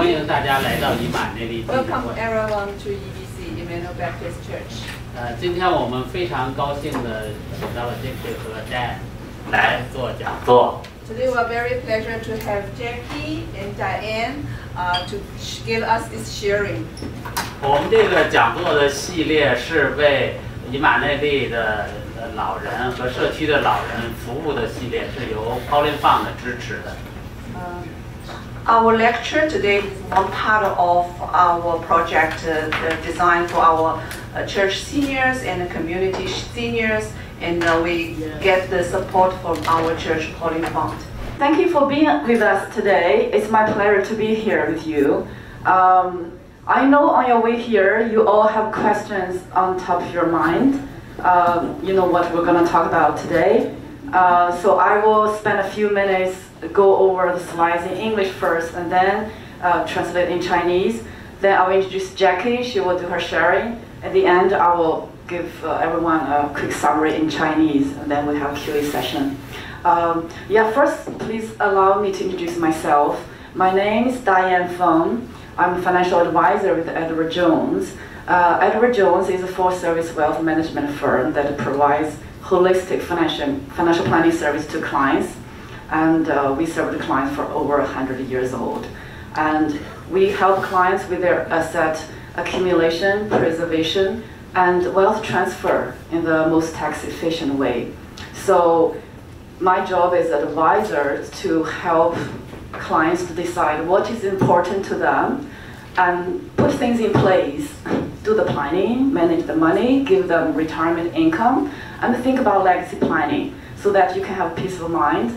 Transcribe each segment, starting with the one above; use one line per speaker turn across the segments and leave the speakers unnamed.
欢迎大家来到以马内利基金
Welcome
会。
everyone to EBC Emmanuel Baptist Church.
今天我们非常高兴的请到了 Jackie 和 Dan 来做讲座。
Today we are very pleasure to have Jackie and Diane to give us this sharing.
我们这个讲座的系列是为以马内利的老人和社区的老人服务的系列，是由 Pauline Fund 支持的。
Our lecture today is one part of our project designed for our church seniors and community seniors, and we get the support from our church Pauline Fund.
Thank you for being with us today. It's my pleasure to be here with you. I know on your way here, you all have questions on top of your mind. You know what we're going to talk about today. So I will spend a few minutes go over the slides in English first and then translate in Chinese. Then I'll introduce Jackie. She will do her sharing. At the end, I will give everyone a quick summary in Chinese, and then we have a Q&A session. First, please allow me to introduce myself. My name is Diane Feng. I'm a financial advisor with Edward Jones. Edward Jones is a full-service wealth management firm that provides holistic financial planning service to clients. And we serve the clients for over 100 years old. And we help clients with their asset accumulation, preservation, and wealth transfer in the most tax-efficient way. So my job as an advisor is to help clients to decide what is important to them and put things in place, do the planning, manage the money, give them retirement income, and think about legacy planning so that you can have peace of mind.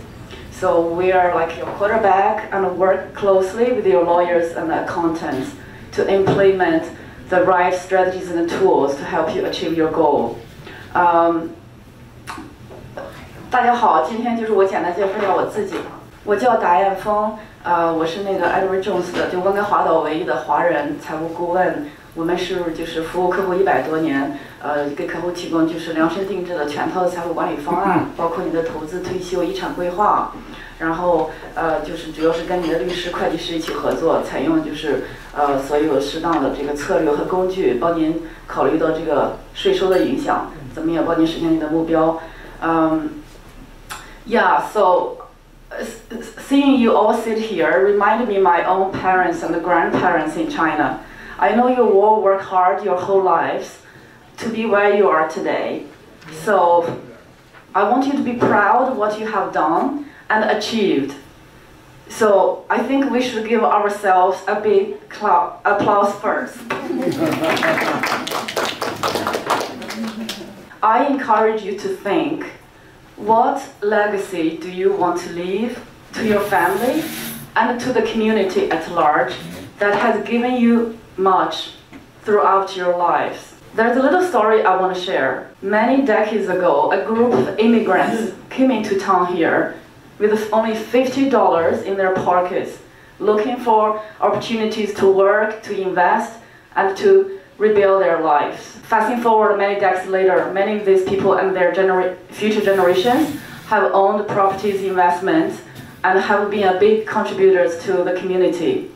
So we are like your quarterback and work closely with your lawyers and accountants to implement the right strategies and tools to help you achieve your goal. 大家好，今天就是我简单介绍一下我自己。我叫达燕峰，我是那个 Edward Jones 的，就温哥华岛唯一的华人财务顾问。我们就是服务客户100多年，给客户提供就是量身定制的全套的财务管理方案，包括你的投资、退休、遗产规划。然后就是主要是跟你的律师、会计师一起合作，采用就是所有适当的这个策略和工具，帮您考虑到这个税收的影响，怎么样帮您实现你的目标。So seeing you all sit here reminded me my own parents and grandparents in China. I know you all work hard your whole lives to be where you are today. So I want you to be proud of what you have done and achieved. So I think we should give ourselves a big applause first. I encourage you to think, what legacy do you want to leave to your family and to the community at large that has given you much throughout your lives? There's a little story I want to share. Many decades ago, a group of immigrants came into town here with only $50 in their pockets, looking for opportunities to work, to invest, and to rebuild their lives. Fast forward many decades later, many of these people and their future generations have owned properties, investments, and have been a big contributors to the community.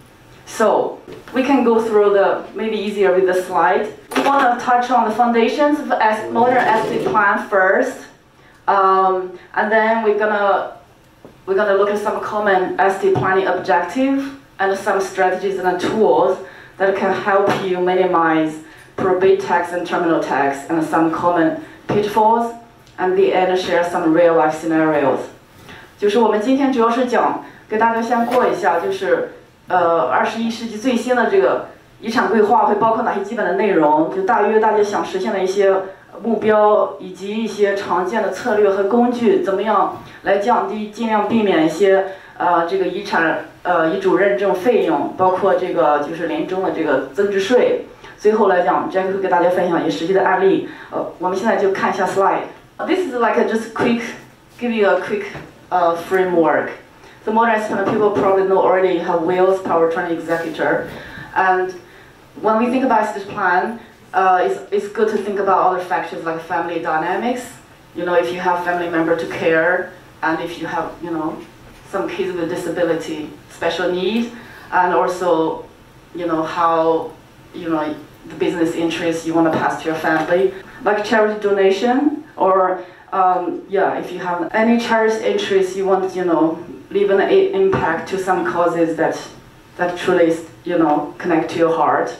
So we can go through maybe easier with the slide. We want to touch on the foundations of modern estate plan first, and then we're gonna look at some common estate planning objectives and some strategies and tools that can help you minimize probate tax and terminal tax, and some common pitfalls, and the end share some real life scenarios. 就是我们今天主要是讲，给大家先过一下，就是21世纪最新的这个遗产规划会包括哪些基本的内容，就大约大家想实现的一些目标，以及一些常见的策略和工具，怎么样来降低，尽量避免一些这个遗嘱认证费用，包括这个就是临终的这个增值税。最后来讲 ，Jack 会给大家分享一些实际的案例。我们现在就看一下 slide. This is like give you a quick framework. The modern estate people probably know already have wills, power of attorney, executor, and when we think about estate plan, it's good to think about other factors like family dynamics. You know, if you have family member to care, and if you have some kids with disability, special needs, and also, how, the business interests you want to pass to your family, like charity donation, or if you have any charity interests you want, leave an impact to some causes that truly, connect to your heart.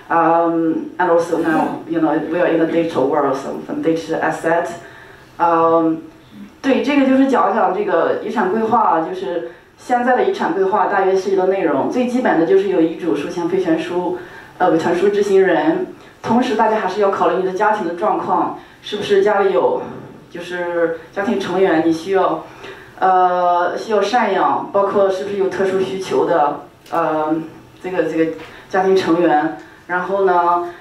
And also now, we are in a digital world, so some digital asset. 对，这个就是讲讲这个遗产规划，就是现在的遗产规划大约是一个内容。最基本的就是有遗嘱、书签、备权书、委传书、执行人。同时，大家还是要考虑你的家庭的状况，是不是家里有，就是家庭成员你需要赡养，包括是不是有特殊需求的这个家庭成员。然后呢，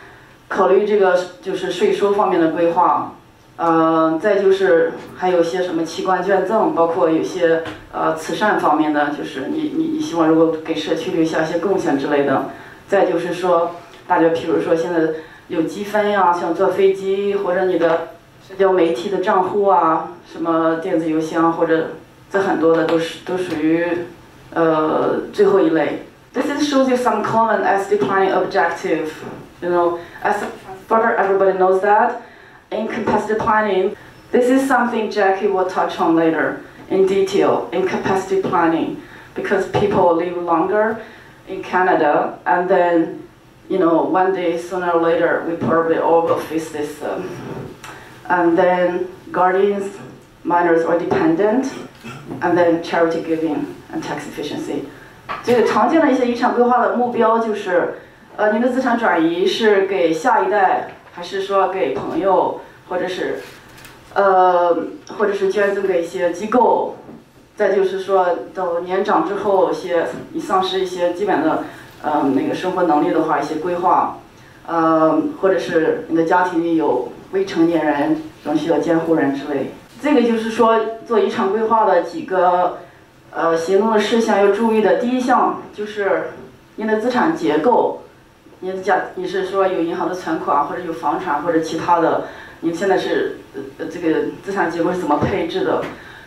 考虑这个就是税收方面的规划。再就是还有些什么器官捐赠，包括有些慈善方面的，就是你希望如果给社区留下一些贡献之类的。再就是说，大家譬如说现在有积分呀，像坐飞机或者你的社交媒体的账户啊，什么电子邮箱或者这很多的都属于最后一类。This shows you some common estate planning objective. As further everybody knows that. In capacity planning, this is something Jackie will touch on later in detail in capacity planning, because people live longer in Canada, and then, one day sooner or later we probably all will face this. And then guardians, minors or dependent, and then charity giving and tax efficiency. 这个常见的一些遗产规划的目标就是，您的资产转移是给下一代。还是说给朋友，或者是捐赠给一些机构，再就是说等年长之后，你丧失一些基本的生活能力的话，一些规划，或者是你的家庭里有未成年人，仍需要监护人之类。这个就是说做遗产规划的几个行动的事项要注意的。第一项就是您的资产结构。你是说有银行的存款，或者有房产，或者其他的？你现在是这个资产结构是怎么配置的？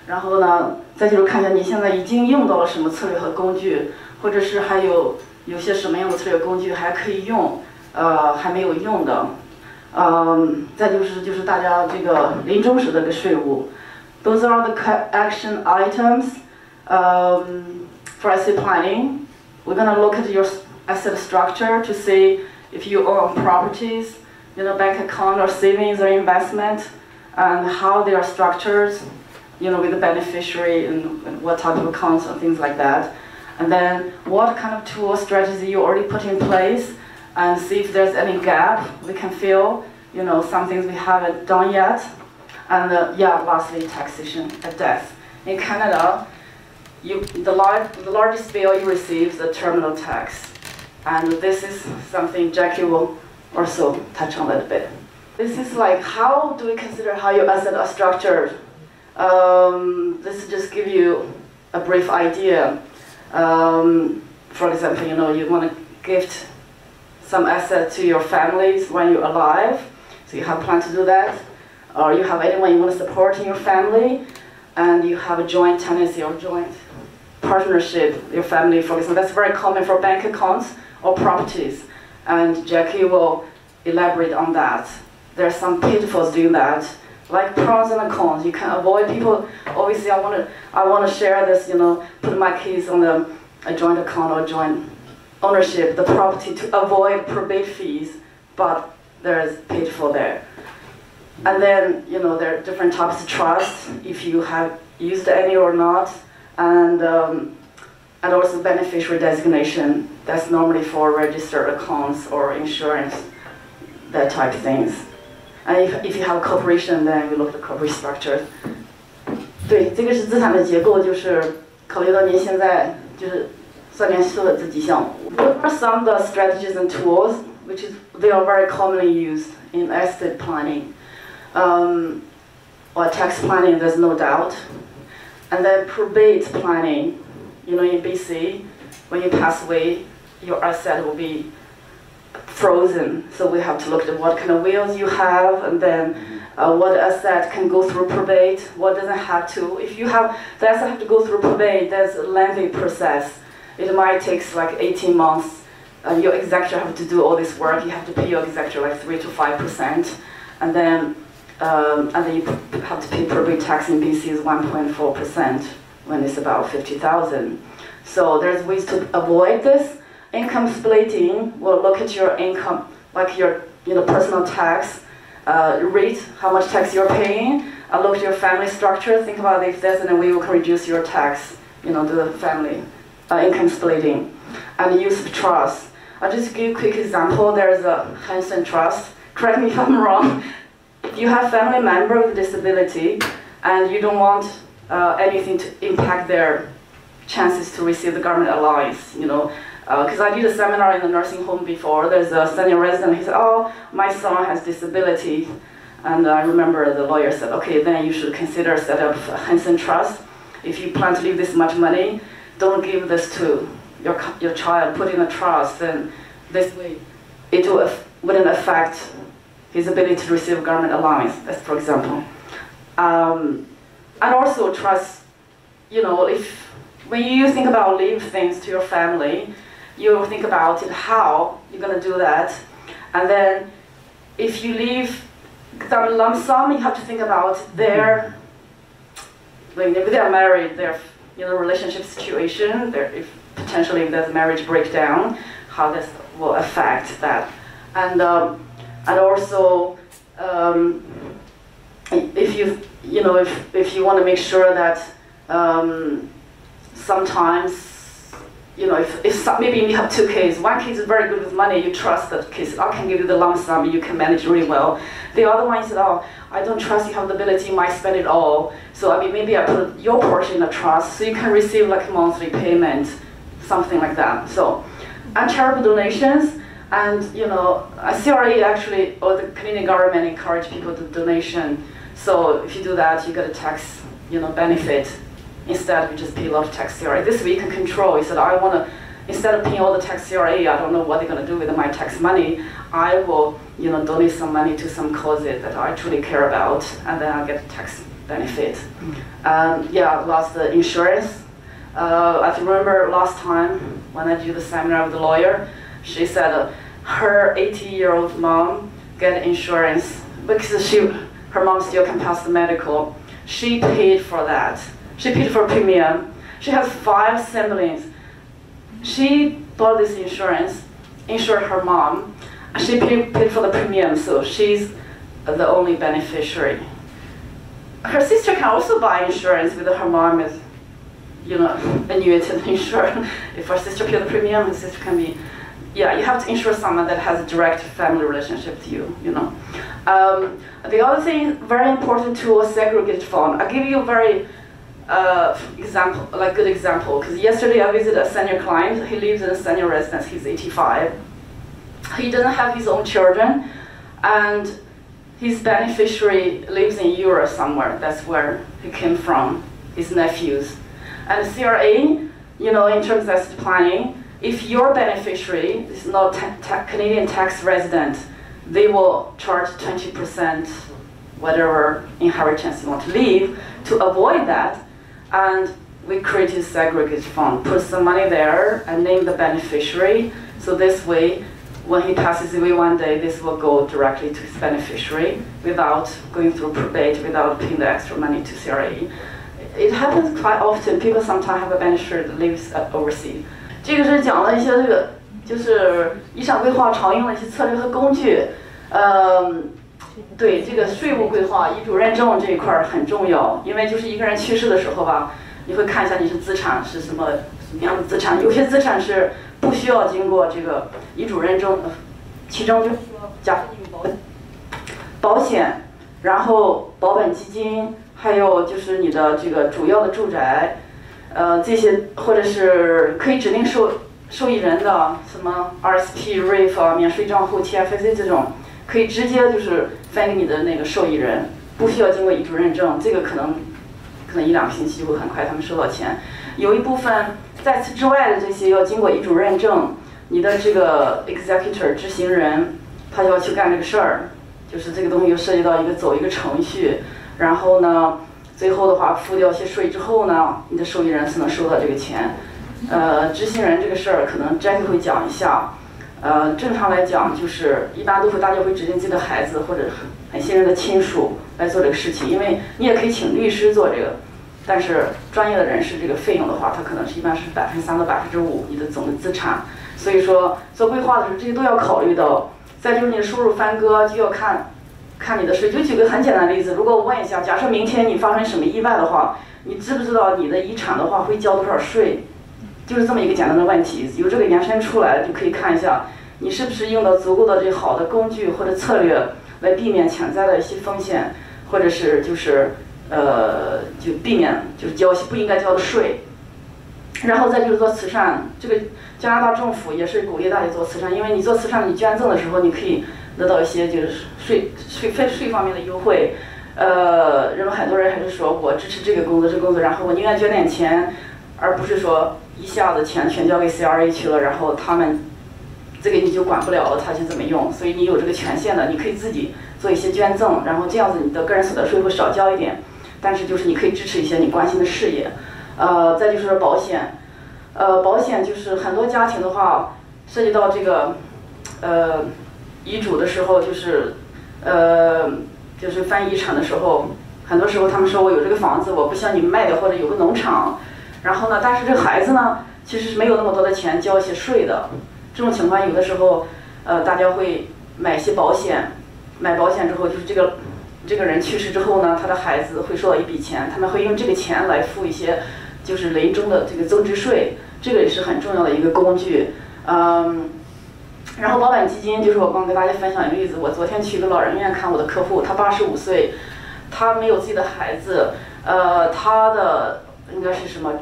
然后呢，再就是看一下你现在已经用到了什么策略和工具，或者是还有些什么样的策略工具还可以用，还没有用的。再就是大家这个临终时的个税务。Those are the action items for estate planning. We're gonna look at your asset structure to see if you own properties, bank account or savings or investment, and how they are structured, with the beneficiary and what type of accounts and things like that. And then what kind of tool strategy you already put in place, and see if there's any gap we can fill, some things we haven't done yet. And lastly, taxation at death. In Canada, the largest bill you receive is the terminal tax. And this is something Jackie will also touch on a little bit. This is like, how do we consider how your assets are structured? This is just give you a brief idea. For example, you want to gift some assets to your families when you're alive, so you have planned to do that. Or you have anyone you want to support in your family, and you have a joint tenancy or joint partnership with your family, for example. That's very common for bank accounts or properties, and Jackie will elaborate on that. There are some pitfalls doing that, like pros and cons. You can avoid people. Obviously, I want to share this. Put my kids on a joint account or joint ownership, the property, to avoid probate fees. But there is pitfall there. And then there are different types of trust, if you have used any or not, and also beneficiary designation. That's normally for registered accounts or insurance, that type of things. And if you have a corporation, then we look at the corporate structure. 对，这个是资产的结构，就是考虑到您现在就是上面说的这几项。What are some of the strategies and tools which they are very commonly used in estate planning? Or tax planning, there's no doubt. And then probate planning, in BC, when you pass away, your asset will be frozen. So we have to look at what kind of wills you have, and then what asset can go through probate, what doesn't have to. If you have the asset have to go through probate, there's a lengthy process. it might take like 18 months. Your executor have to do all this work. You have to pay your executor like 3 to 5%, and then you have to pay property tax in BC is 1.4% when it's about 50,000. So there's ways to avoid this. Income splitting will look at your income, like your personal tax rate, how much tax you're paying. Look at your family structure. Think about if there's any way you can reduce your tax. Do the family income splitting, and the use of trust. I'll just give a quick example. There's a Hansen Trust. Correct me if I'm wrong. If you have family member with disability, and you don't want anything to impact their chances to receive the government allowance, because I did a seminar in the nursing home before. There's a senior resident. He said, "Oh, my son has disability," and I remember the lawyer said, "Okay, then you should consider set up a Hansen Trust. If you plan to leave this much money, don't give this to your child. Put in a trust, and this way, it wouldn't affect his ability to receive government allowance." That's for example. And also trust. When you think about leave things to your family, you think about it, how you're going to do that. And then if you leave the lump sum, you have to think about their, if they're married, their relationship situation, if potentially if there's a marriage breakdown, how this will affect that. And also if you want to make sure that sometimes, if maybe you have two kids, one kid is very good with money, you trust that kid, I can give you the lump sum, you can manage really well. The other one said, "Oh, I don't trust you have the ability, you might spend it all. So maybe I put your portion in a trust, so you can receive like a monthly payment," something like that. So, and charitable donations, and CRA actually, or the Canadian government encourage people to donation. So if you do that, you get a tax, benefit. Instead, we just pay a lot of tax CRA. This way you can control. He said, "I want to, instead of paying all the tax CRA, I don't know what they're going to do with my tax money. I will, donate some money to some causes that I truly care about, and then I'll get a tax benefit." Lost the insurance. I remember last time when I did the seminar with the lawyer, she said her 80-year-old mom get insurance because her mom still can pass the medical. She paid for that. She paid for premium. She has 5 siblings. She bought this insurance, insured her mom. She paid for the premium, so she's the only beneficiary. Her sister can also buy insurance with her mom is, annuity insured. If her sister pays the premium, her sister can be, you have to insure someone that has a direct family relationship to you, The other thing, very important tool, segregated fund. I'll give you a very good example, because yesterday I visited a senior client. He lives in a senior residence. He's 85. He doesn't have his own children, and his beneficiary lives in Europe somewhere. That's where he came from, his nephews. And CRA, in terms of asset planning, if your beneficiary is not Canadian tax resident, they will charge 20% whatever inheritance you want to leave. To avoid that, and we created a segregated fund, put some money there and name the beneficiary. So this way, when he passes away one day, this will go directly to his beneficiary without going through probate, without paying the extra money to CRA. It happens quite often. People sometimes have a beneficiary that lives overseas.
这个是讲了一些就是遗产规划常用的一些策略和工具。对这个税务规划、遗嘱认证这一块很重要，因为就是一个人去世的时候吧，你会看一下你是资产是什么样的资产，有些资产是不需要经过这个遗嘱认证的，其中就是说假设保险，然后保本基金，还有就是你的这个主要的住宅，这些或者是可以指定受益人的什么 RSP、RIF 免税账户、TFSA 这种。可以直接就是分给你的那个受益人，不需要经过遗嘱认证，这个可能1-2个星期就会很快他们收到钱。有一部分在此之外的这些要经过遗嘱认证，你的这个 executor 执行人他就要去干这个事儿，就是这个东西又涉及到走一个程序，然后呢，最后的话付掉一些税之后呢，你的受益人才能收到这个钱。执行人这个事儿，可能 Jackie 会讲一下。正常来讲，就是一般都会大家会指定自己的孩子或者很信任的亲属来做这个事情，因为你也可以请律师做这个，但是专业的人士这个费用的话，它可能是一般是3%到5%你的总的资产。所以说做规划的时候，这些都要考虑到。再就是你的收入翻割，就要看你的税。就举个很简单的例子，如果我问一下，假设明天你发生什么意外的话，你知不知道你的遗产的话会交多少税？就是这么一个简单的问题，有这个延伸出来，就可以看一下你是不是用到足够的这好的工具或者策略来避免潜在的一些风险，或者是就是就避免就是交一些不应该交的税。然后再就是做慈善，这个加拿大政府也是鼓励大家做慈善，因为你做慈善，你捐赠的时候，你可以得到一些就是税方面的优惠。人们很多人还是说我支持这个工作，然后我宁愿捐点钱，而不是说一下子钱全交给 CRA 去了，然后他们这个你就管不了了，他去怎么用？所以你有这个权限的，你可以自己做一些捐赠，然后这样子你的个人所得税会少交一点，但是就是你可以支持一些你关心的事业。再就是保险，保险就是很多家庭的话，涉及到这个遗嘱的时候，就是翻遗产的时候，很多时候他们说我有这个房子，我不想你们卖掉，或者有个农场，然后呢，但是这个孩子呢，其实是没有那么多的钱交一些税的。这种情况有的时候，大家会买一些保险，买保险之后，就是这个人去世之后呢，他的孩子会收到一笔钱，他们会用这个钱来付一些就是临终的这个增值税，这个也是很重要的一个工具。然后保本基金就是我刚跟大家分享一个例子，我昨天去一个老人院看我的客户，他85岁，他没有自己的孩子，他的应该是什么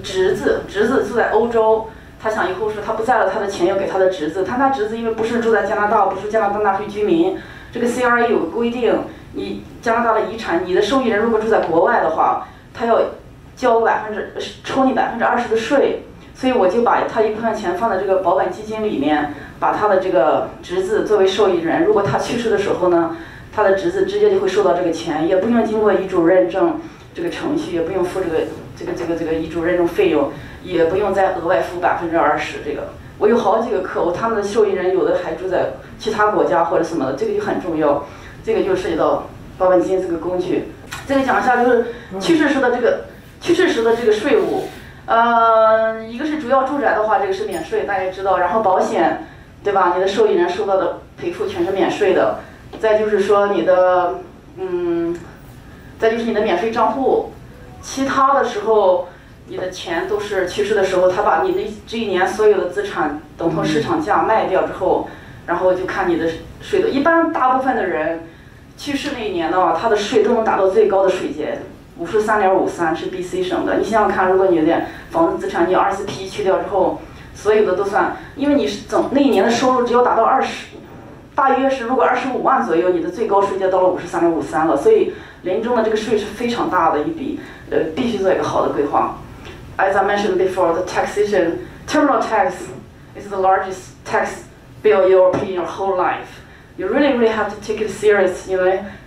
侄子住在欧洲，他想以后说他不在了，他的钱要给他的侄子，他侄子因为不是住在加拿大，不是加拿大纳税居民，这个 CRA 有个规定，你加拿大的遗产，你的受益人如果住在国外的话，他要交抽你20%的税，所以我就把他一部分钱放在这个保本基金里面，把他的这个侄子作为受益人，如果他去世的时候呢，他的侄子直接就会收到这个钱，也不用经过遗嘱认证这个程序，也不用付这个遗嘱认证费用，也不用再额外付20%这个。我有好几个客户，他们的受益人有的还住在其他国家或者什么的，这个就很重要，这个就涉及到保本基金这个工具。这个讲一下就是去世时的这个税务。一个是主要住宅的话，这个是免税，大家知道。然后保险，对吧？你的受益人收到的赔付全是免税的。再就是说你的，再就是你的免税账户。其他的时候，你的钱都是去世的时候，他把你的这一年所有的资产等同市场价卖掉之后，然后就看你的税的。一般大部分的人去世那一年的话，他的税都能达到最高的税阶。53.53是 BC 省的，你想想看，如果你的房子资产你24P 去掉之后，所有的都算，因为你是那一年的收入只要达到大约是如果25万左右，你的最高税阶到了53.53了，所以临终的这个税是非常大的一笔，必须做一个好的规划。As I mentioned before, the terminal tax is the largest tax bill you will pay in your whole life. You really have to take it serious,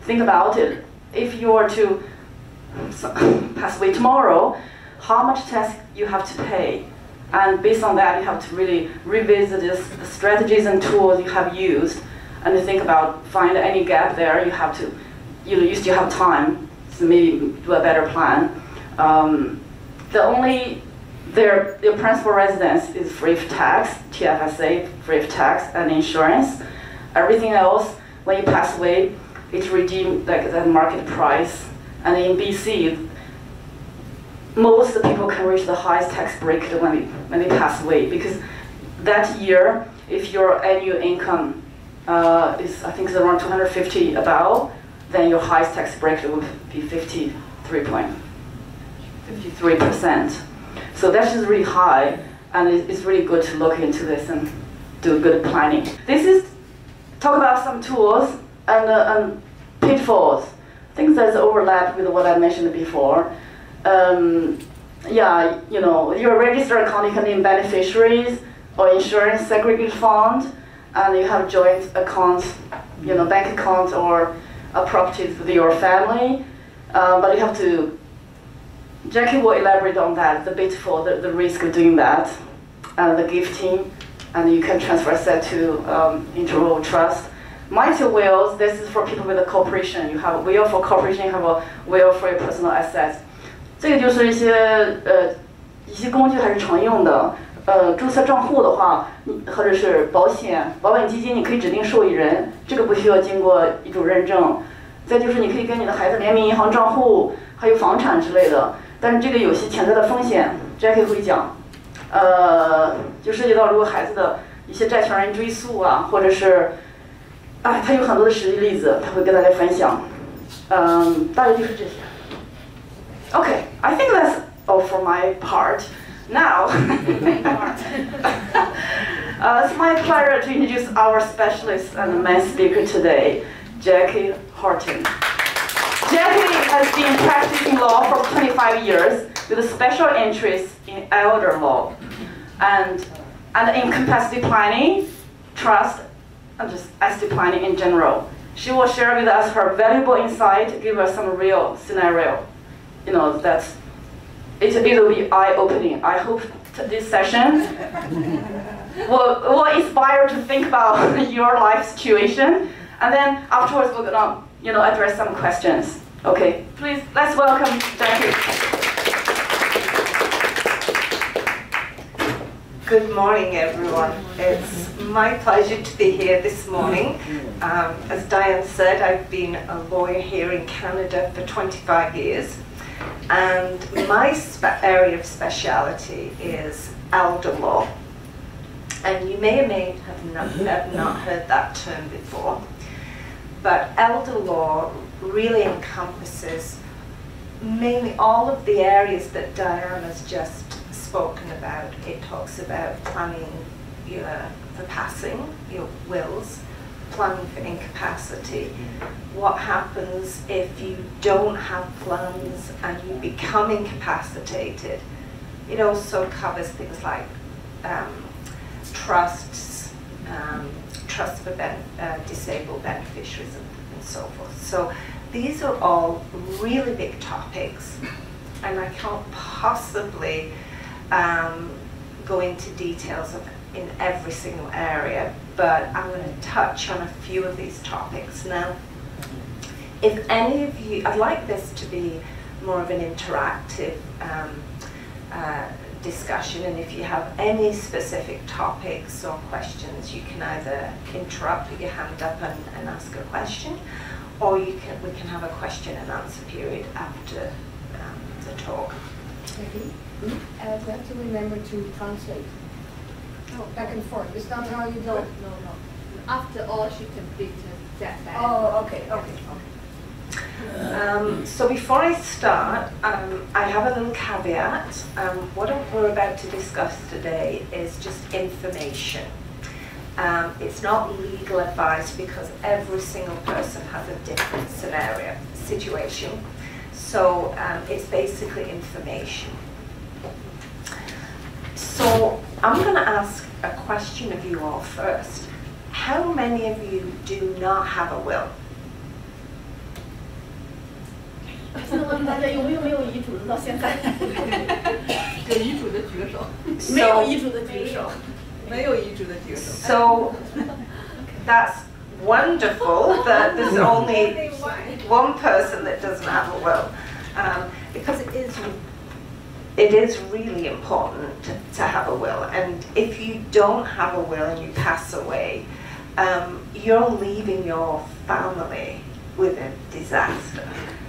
think about it. If you were to pass away tomorrow, how much tax you have to pay, and based on that you have to really revisit the strategies and tools you have used, and to think about find any gap there. You still have time to maybe do a better plan. Their principal residence is free of tax, TFSA, free of tax and insurance. Everything else, when you pass away, it's redeemed like at market price. And in BC, most people can reach the highest tax bracket when they pass away, because that year, if your annual income is I think around 250 above, then your highest tax bracket would be 53%. So that's just really high, and it's really good to look into this and do good planning. This is talk about some tools and pitfalls. Things that overlap with what I mentioned before. Your registered account, you can name beneficiaries or insurance segregated fund, and you have joint accounts, bank accounts or properties with your family. But you have to Jackie will elaborate on that, the pitfall, the risk of doing that, and the gifting, and you can transfer asset to interval trust. My 2 wills, this is for people with a corporation. You have a will for corporation, you have a will for your personal assets. 这个就是一些工具还是常用的。注册账户的话，或者是保险基金，你可以指定受益人，这个不需要经过遗嘱认证。再就是你可以跟你的孩子联名银行账户，还有房产之类的。但是这个有些潜在的风险 ，Jackie 会讲。就涉及到如果孩子的一些债权人追诉啊，或者是，他有很多的实际例子，他会跟大家分享。大约就是这些。Okay, I think that's all for my part. Now, it's my pleasure to introduce our specialist and main speaker today, Jackie Horton. Jackie has been practicing law for 25 years with a special interest in elder law and in capacity planning, trust, and just estate planning in general. She will share with us her valuable insight, give us some real scenario. You know, it'll be eye-opening. I hope this session will inspire to think about your life situation, and then afterwards we're gonna, address some questions. Okay, please let's welcome Jackie.
Good morning, everyone. It's my pleasure to be here this morning. As Diane said, I've been a lawyer here in Canada for 25 years. And my area of speciality is elder law. And you may or may have not heard that term before. But elder law really encompasses mainly all of the areas that Diane has just spoken about. It talks about planning for passing, your wills, planning for incapacity. What happens if you don't have plans and you become incapacitated? It also covers things like trusts, trusts for disabled beneficiaries and so forth. So these are all really big topics, and I can't possibly go into details in every single area, but I'm going to touch on a few of these topics. Now, if any of you, I'd like this to be more of an interactive discussion, and if you have any specific topics or questions, you can either interrupt, put your hand up and ask a question, or we can have a question and answer period after the talk.
Maybe. We have to remember to translate. No, back and forth. Is that how you do it?
No. After all, she completed that.
Oh, okay.
So before I start, I have a little caveat. What we're about to discuss today is just information. It's not legal advice because every single person has a different situation. So it's basically information. So I'm going to ask a question of you all first. How many of you do not have a will?
现在问大家有没有遗嘱的到现在？有遗嘱的举手。没有遗嘱的举手。
没有遗嘱的举手。
So that's wonderful that there's only one person that doesn't have a will, because it is really important to have a will. And if you don't have a will and you pass away, you're leaving your family with a disaster,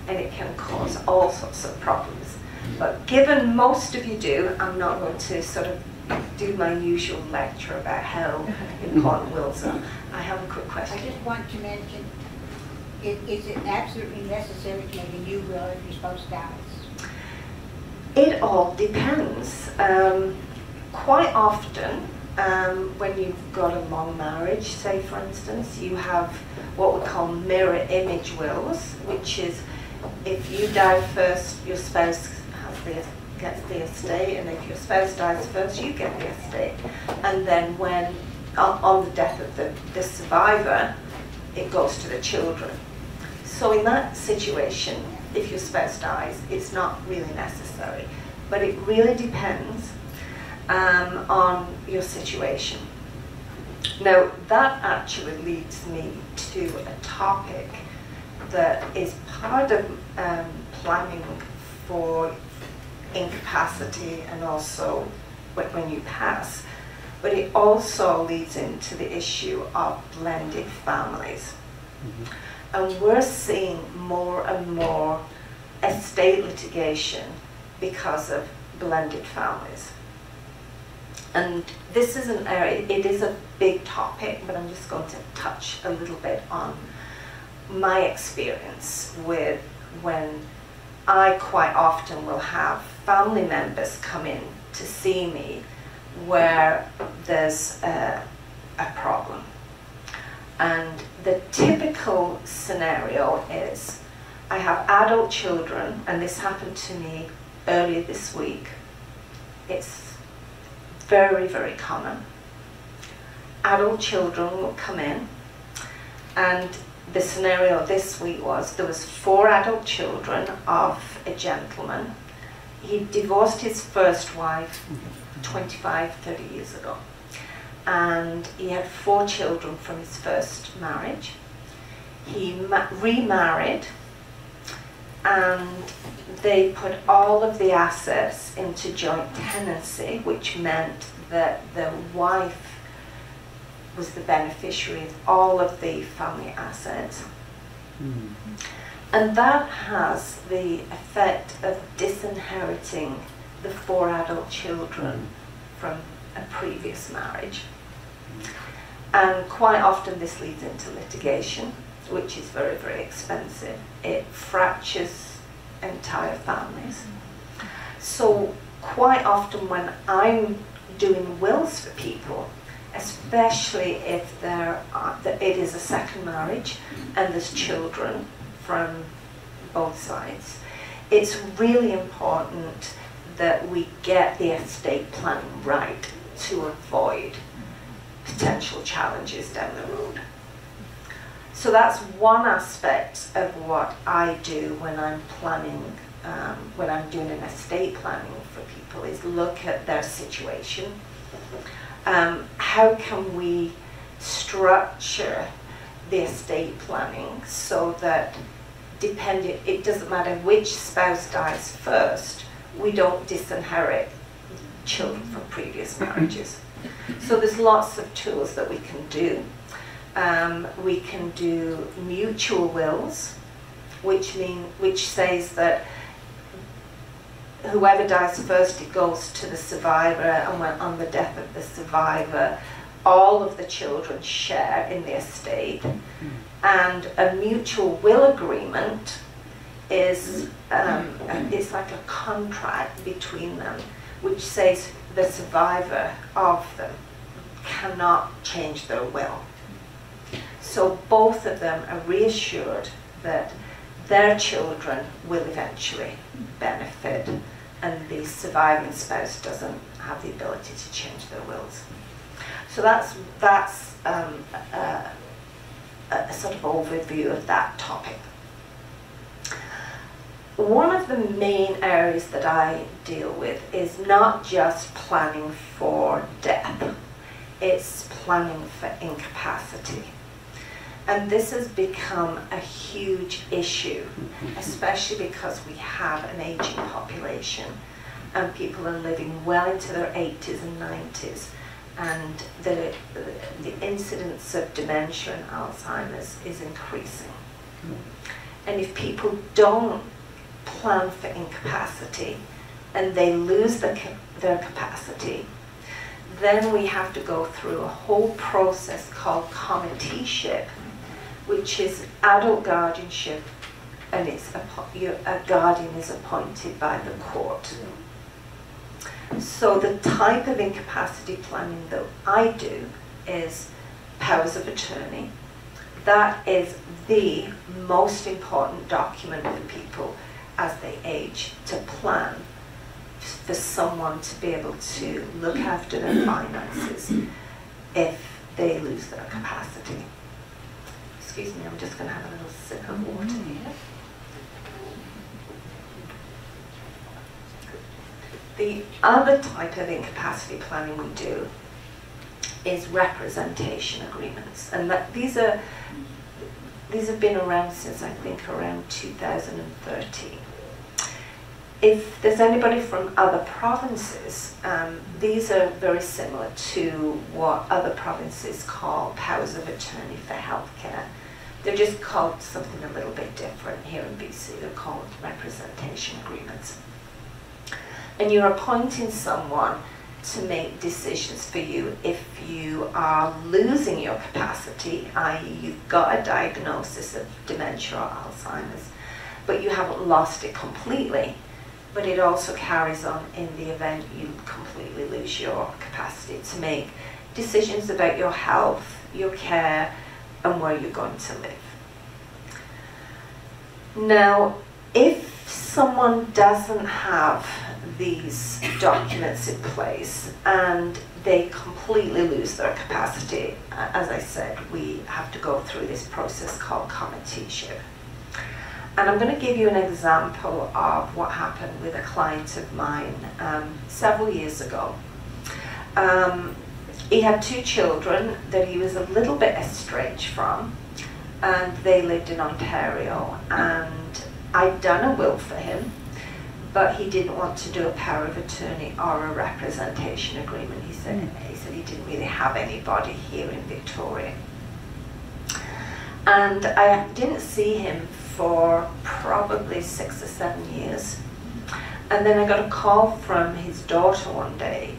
and it can cause all sorts of problems. But given most of you do, I'm not going to sort of do my usual lecture about how important wills are. I have a quick question.
I just want to mention, is it absolutely necessary to make a new will if your spouse dies?
It all depends. Quite often, when you've got a long marriage, say for instance, you have what we call mirror image wills, which is if you die first, your spouse gets the estate, and if your spouse dies first, you get the estate. And then when, on the death of the survivor, it goes to the children. So in that situation, if your spouse dies, it's not really necessary. But it really depends on your situation. Now, that actually leads me to a topic that is part of planning for incapacity and also when you pass. But it also leads into the issue of blended families. And we're seeing more and more estate litigation because of blended families. And this is an area, it is a big topic, but I'm just going to touch a little bit on my experience with when I quite often will have family members come in to see me where there's a problem. And the typical scenario is I have adult children, and this happened to me earlier this week. It's very, very common. Adult children will come in, and the scenario this week was there was 4 adult children of a gentleman. He divorced his first wife 25, 30 years ago. And he had 4 children from his first marriage. He remarried, and they put all of the assets into joint tenancy, which meant that the wife was the beneficiary of all of the family assets. And that has the effect of disinheriting the 4 adult children from a previous marriage. And quite often this leads into litigation, which is very, very expensive. It fractures entire families. So quite often when I'm doing wills for people, especially if it is a second marriage and there's children from both sides, it's really important that we get the estate planning right to avoid potential challenges down the road. So that's one aspect of what I do when I'm planning, when I'm doing an estate planning for people, is look at their situation. How can we structure the estate planning so that it doesn't matter which spouse dies first, we don't disinherit children from previous marriages. So there's lots of tools that we can do. We can do mutual wills, which says that whoever dies first, it goes to the survivor, and when on the death of the survivor, all of the children share in the estate. And a mutual will agreement is it's like a contract between them, which says the survivor of them cannot change their will. So both of them are reassured that their children will eventually benefit, and the surviving spouse doesn't have the ability to change their wills. So that's a sort of overview of that topic. One of the main areas that I deal with is not just planning for death, it's planning for incapacity. And this has become a huge issue, especially because we have an aging population and people are living well into their 80s and 90s, and the incidence of dementia and Alzheimer's is increasing. And if people don't plan for incapacity and they lose their capacity, then we have to go through a whole process called committeeship, which is adult guardianship, and a guardian is appointed by the court. So the type of incapacity planning that I do is powers of attorney. That is the most important document for people as they age, to plan for someone to be able to look after their finances if they lose their capacity. Excuse me, I'm just going to have a little sip of water here. The other type of incapacity planning we do is representation agreements, and these have been around since I think around 2013. If there's anybody from other provinces, these are very similar to what other provinces call powers of attorney for healthcare. They're just called something a little bit different here in BC. They're called representation agreements. And you're appointing someone to make decisions for you if you are losing your capacity, i.e. you've got a diagnosis of dementia or Alzheimer's, but you haven't lost it completely. But it also carries on in the event you completely lose your capacity to make decisions about your health, your care, and where you're going to live. Now, if someone doesn't have these documents in place and they completely lose their capacity, as I said, we have to go through this process called committeeship. And I'm going to give you an example of what happened with a client of mine several years ago. He had 2 children that he was a little bit estranged from, and they lived in Ontario, and I'd done a will for him, but he didn't want to do a power of attorney or a representation agreement. He said he didn't really have anybody here in Victoria. And I didn't see him for probably 6 or 7 years. And then I got a call from his daughter one day,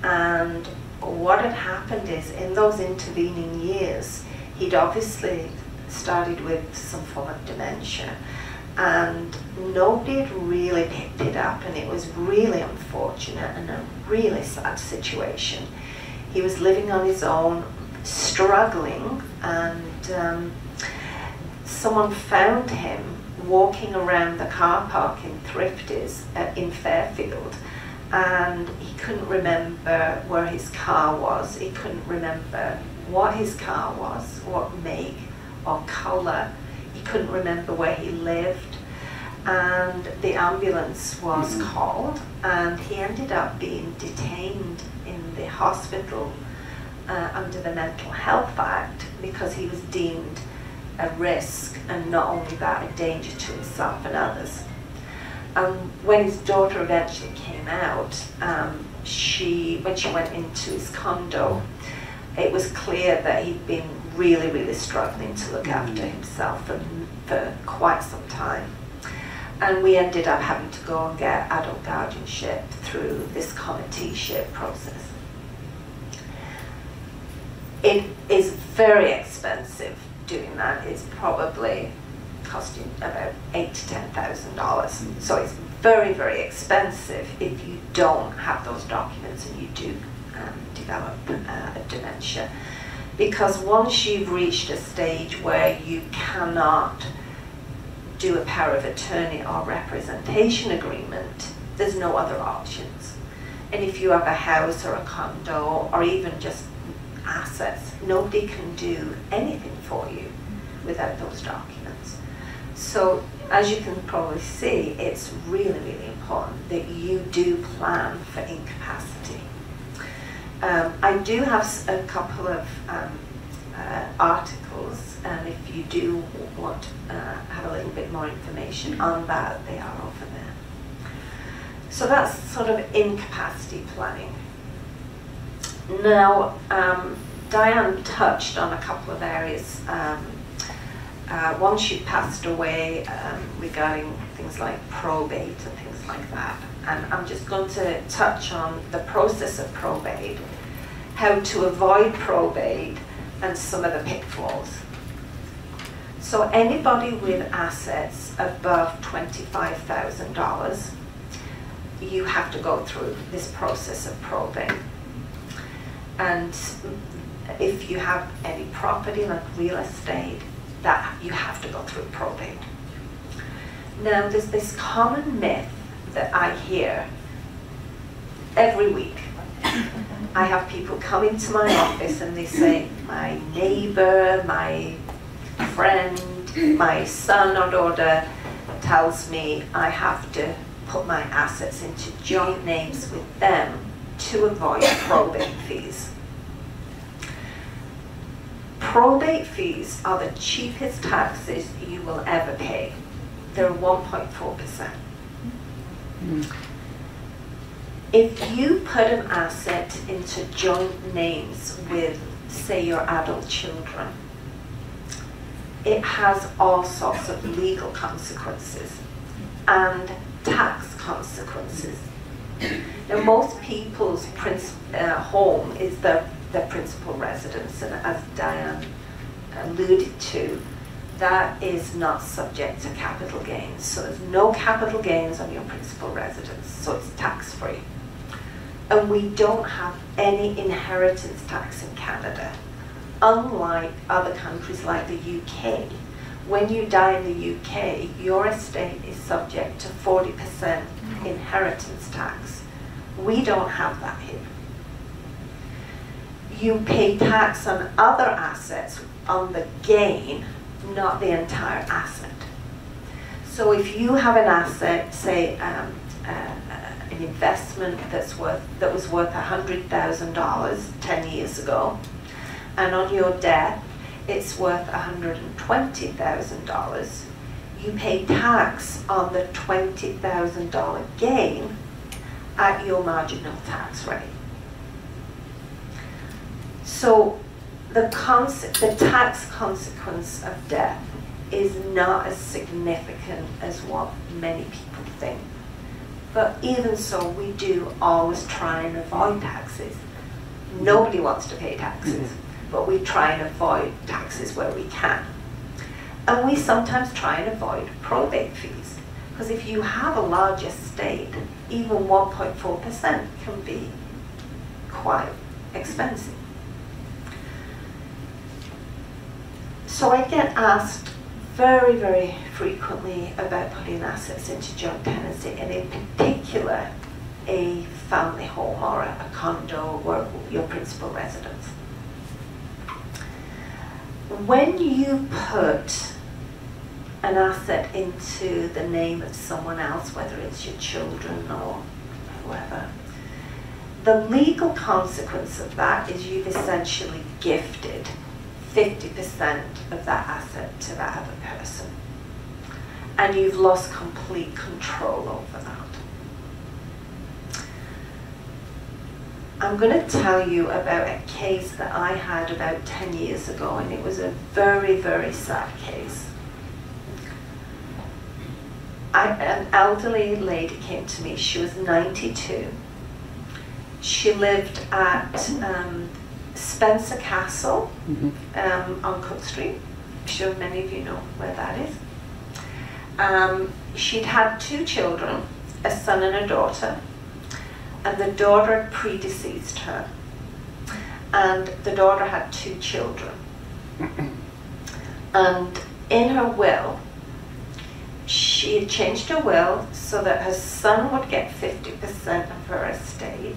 and what had happened is in those intervening years, he'd obviously started with some form of dementia, and nobody had really picked it up, and it was really unfortunate and a really sad situation. He was living on his own, struggling, and someone found him walking around the car park in Thrifties in Fairfield, and he couldn't remember where his car was. He couldn't remember what his car was, what make or colour. He couldn't remember where he lived, and the ambulance was called, and he ended up being detained in the hospital under the Mental Health Act because he was deemed a risk, and not only that, a danger to himself and others. When his daughter eventually came out, when she went into his condo, it was clear that he'd been really, really struggling to look after himself for quite some time. And we ended up having to go and get adult guardianship through this committeeship process. It is very expensive doing that. It's probably costing about $8,000 to $10,000. So it's very, very expensive if you don't have those documents and you do develop a dementia. Because once you've reached a stage where you cannot do a power of attorney or representation agreement, there's no other options. And if you have a house or a condo or even just assets, nobody can do anything for you without those documents. So as you can probably see, it's really, really important that you do plan for incapacity. I do have a couple of articles, and if you do want to have a little bit more information on that, they are over there. So that's sort of incapacity planning. Now, Diane touched on a couple of areas once she passed away regarding things like probate and things like that. And I'm just going to touch on the process of probate, how to avoid probate, and some of the pitfalls. So anybody with assets above $25,000, you have to go through this process of probate. And if you have any property like real estate, that you have to go through probate. Now there's this common myth that I hear every week. I have people come into my office and they say, my neighbor, my friend, my son or daughter tells me I have to put my assets into joint names with them to avoid probate fees. Probate fees are the cheapest taxes you will ever pay. They're 1.4%. If you put an asset into joint names with, say, your adult children, it has all sorts of legal consequences and tax consequences. Now, most people's home is their principal residence, and as Diane alluded to, that is not subject to capital gains. So there's no capital gains on your principal residence, so it's tax-free. And we don't have any inheritance tax in Canada. Unlike other countries like the UK, when you die in the UK, your estate is subject to 40% inheritance tax. We don't have that here. You pay tax on other assets on the gain, not the entire asset. So if you have an asset, say an investment that was worth $100,000 10 years ago, and on your death it's worth $120,000, you pay tax on the $20,000 gain at your marginal tax rate. So the tax consequence of death is not as significant as what many people think. But even so, we do always try and avoid taxes. Nobody wants to pay taxes, but we try and avoid taxes where we can. And we sometimes try and avoid probate fees, because if you have a large estate, even 1.4% can be quite expensive. So I get asked very, very frequently about putting assets into joint tenancy, and in particular, a family home or a condo or your principal residence. When you put an asset into the name of someone else, whether it's your children or whoever, the legal consequence of that is you've essentially gifted 50% of that asset to that other person. And you've lost complete control over that. I'm going to tell you about a case that I had about 10 years ago, and it was a very, very sad case. An elderly lady came to me. She was 92. She lived at Spencer Castle on Cook Street. I'm sure many of you know where that is. She'd had 2 children, a son and a daughter, and the daughter had predeceased her, and the daughter had 2 children. And in her will, she had changed her will so that her son would get 50% of her estate,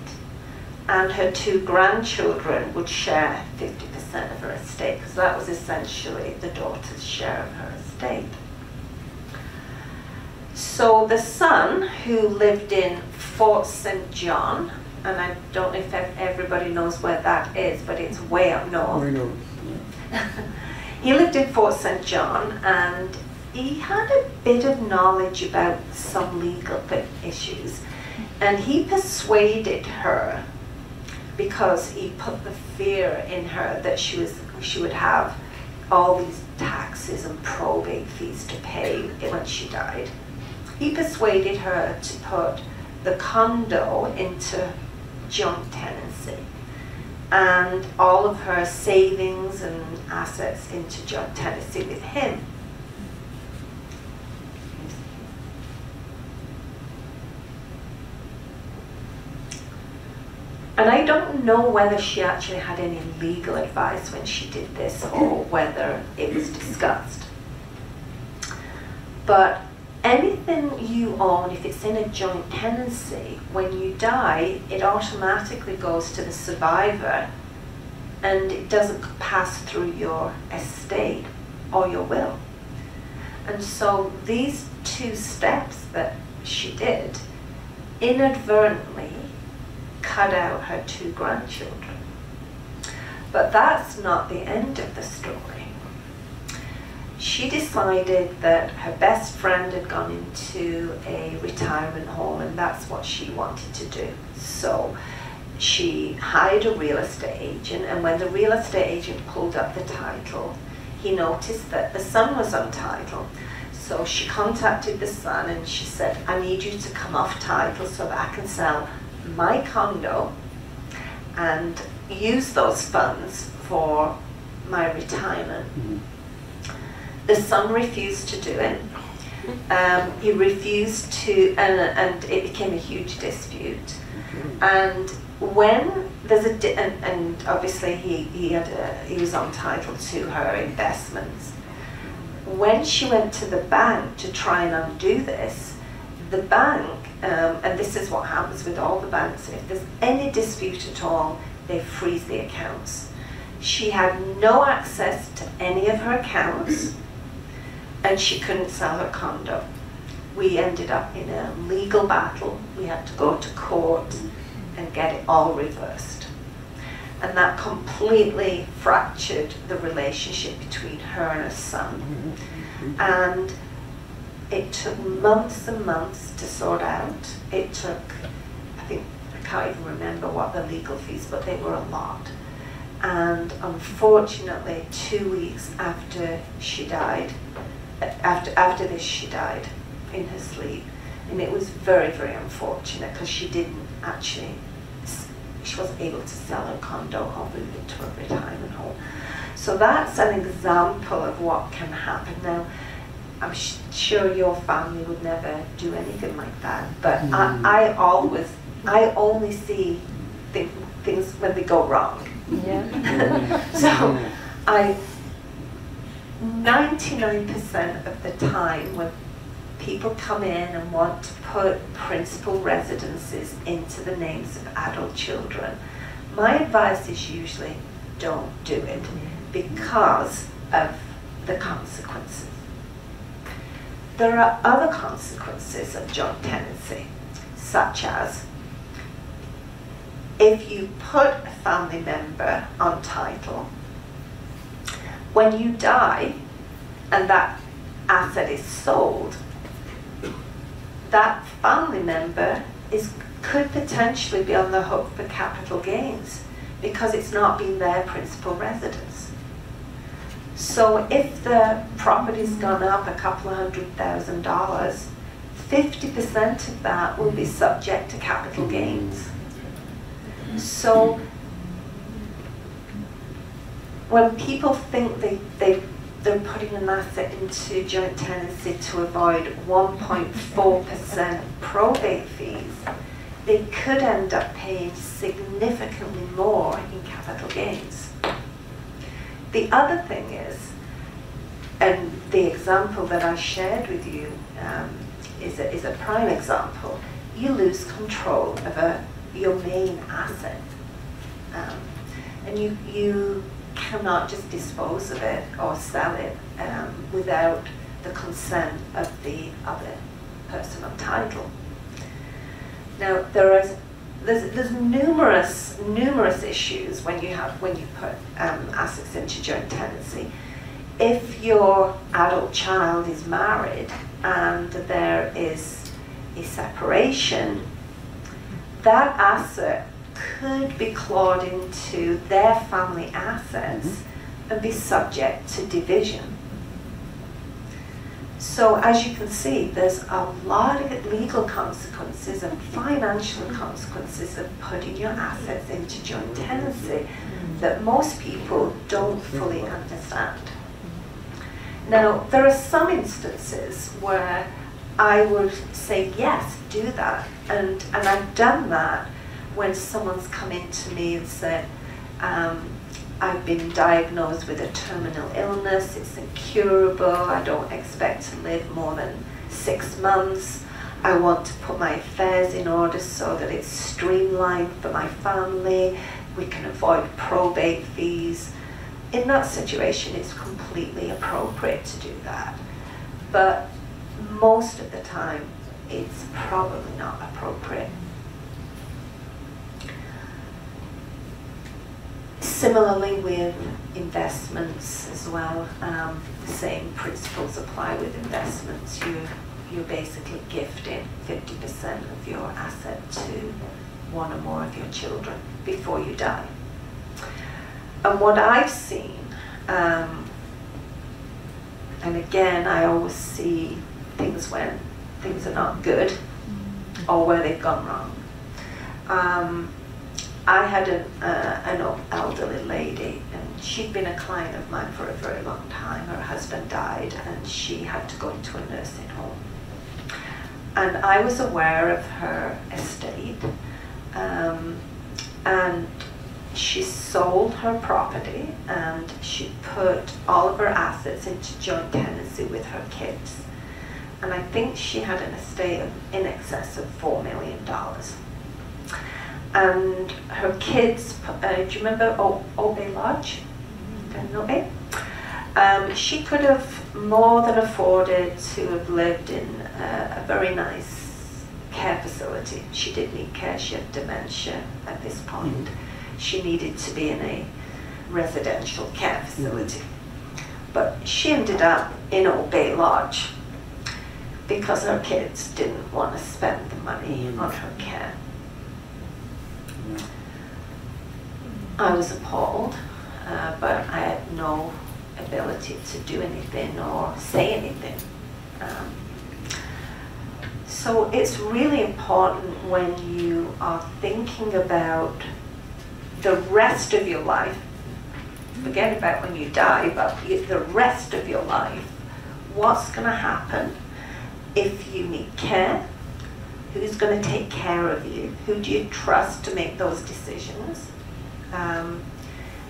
and her 2 grandchildren would share 50% of her estate, because that was essentially the daughter's share of her estate. So the son, who lived in Fort St. John, and I don't know if everybody knows where that is, but it's way up north.
I know.
He lived in Fort St. John, and he had a bit of knowledge about some legal issues, and he persuaded her, because he put the fear in her that she would have all these taxes and probate fees to pay when she died. He persuaded her to put the condo into joint tenancy and all of her savings and assets into joint tenancy with him. And I don't know whether she actually had any legal advice when she did this, or whether it was discussed. But anything you own, if it's in a joint tenancy, when you die, it automatically goes to the survivor, and it doesn't pass through your estate or your will. And so these 2 steps that she did inadvertently cut out her 2 grandchildren. But that's not the end of the story. She decided that her best friend had gone into a retirement home and that's what she wanted to do. So she hired a real estate agent, and when the real estate agent pulled up the title, he noticed that the son was untitled. So she contacted the son and she said, I need you to come off title so that I can sell my condo and use those funds for my retirement. The son refused to do it. He refused to, and it became a huge dispute. And when there's and obviously he was entitled to her investments. When she went to the bank to try and undo this, the bank, and this is what happens with all the banks, if there's any dispute at all, they freeze the accounts. She had no access to any of her accounts, and she couldn't sell her condo. We ended up in a legal battle. We had to go to court and get it all reversed. And that completely fractured the relationship between her and her son. And it took months and months to sort out. It took, I can't even remember what the legal fees, but they were a lot. And unfortunately, 2 weeks after she died, after this she died in her sleep. And it was very, very unfortunate because she wasn't able to sell her condo or move into a retirement home. So that's an example of what can happen. Now, I'm sure your family would never do anything like that, but I only see things when they go wrong. Yeah. So 99% of the time when people come in and want to put principal residences into the names of adult children, my advice is usually don't do it because of the consequences. There are other consequences of joint tenancy, such as if you put a family member on title, when you die and that asset is sold, that family member could potentially be on the hook for capital gains because it's not been their principal residence. So if the property's gone up a couple of $100,000, 50% of that will be subject to capital gains. So when people think they're putting an asset into joint tenancy to avoid 1.4% probate fees, they could end up paying significantly more in capital gains. The other thing is, and the example that I shared with you is a prime example, you lose control of your main asset. And you cannot just dispose of it or sell it without the consent of the other person on title. Now there's numerous issues when you put assets into joint tenancy. If your adult child is married and there is a separation, that asset could be clawed into their family assets and be subject to division. So as you can see, there's a lot of legal consequences and financial consequences of putting your assets into joint tenancy that most people don't fully understand. Now, there are some instances where I would say, yes, do that. And I've done that when someone's come in to me and said, I've been diagnosed with a terminal illness, it's incurable, I don't expect to live more than 6 months, I want to put my affairs in order so that it's streamlined for my family, we can avoid probate fees. In that situation, it's completely appropriate to do that. But most of the time, it's probably not appropriate. Similarly with investments as well, the same principles apply with investments. You're basically gifting 50% of your asset to one or more of your children before you die. And what I've seen, and again, I always see things when things are not good or where they've gone wrong. I had an elderly lady, and she'd been a client of mine for a very long time. Her husband died, and she had to go into a nursing home. And I was aware of her estate, and she sold her property, and she put all of her assets into joint tenancy with her kids. And I think she had an estate of in excess of $4 million. And her kids, do you remember Obey Lodge? Obey? She could have more than afforded to have lived in a very nice care facility. She did need care. She had dementia at this point. She needed to be in a residential care facility. But she ended up in Obey Lodge because her kids didn't want to spend the money on her care. I was appalled, but I had no ability to do anything or say anything. So it's really important when you are thinking about the rest of your life, forget about when you die, but the rest of your life, what's going to happen if you need care? Who's going to take care of you? Who do you trust to make those decisions?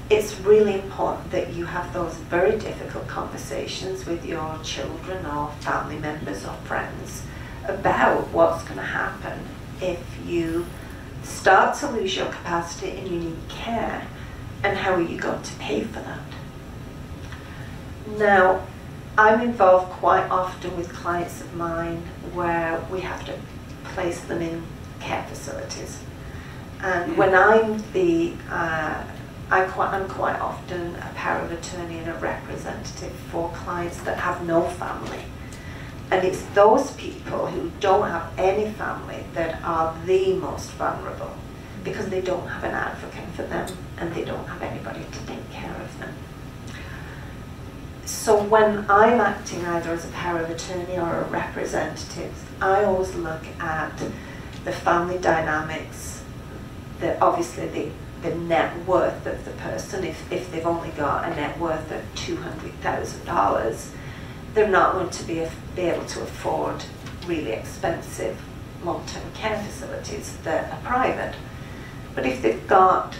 It's really important that you have those very difficult conversations with your children or family members or friends about what's going to happen if you start to lose your capacity and you need care, and how are you going to pay for that? Now, I'm involved quite often with clients of mine where we have to place them in care facilities. And when I'm I'm quite often a power of attorney and a representative for clients that have no family. And it's those people who don't have any family that are the most vulnerable, because they don't have an advocate for them and they don't have anybody to take care of them. So when I'm acting either as a power of attorney or a representative, I always look at the family dynamics, obviously the net worth of the person. If they've only got a net worth of $200,000, they're not going to be able to afford really expensive long-term care facilities that are private. But if they've got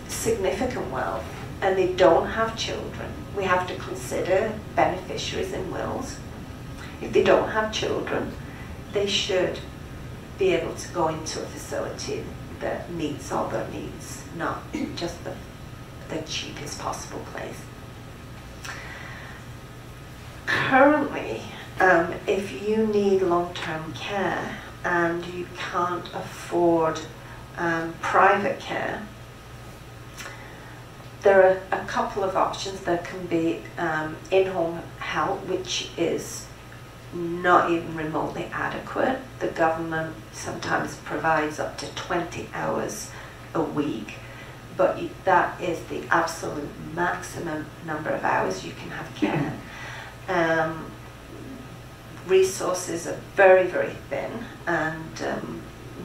significant wealth and they don't have children, we have to consider beneficiaries in wills. If they don't have children, they should be able to go into a facility that meets all their needs, not just the cheapest possible place. Currently, if you need long-term care and you can't afford private care, there are a couple of options. There can be in-home help, which is not even remotely adequate. The government sometimes provides up to 20 hours a week, but that is the absolute maximum number of hours you can have care. Resources are very, very thin, and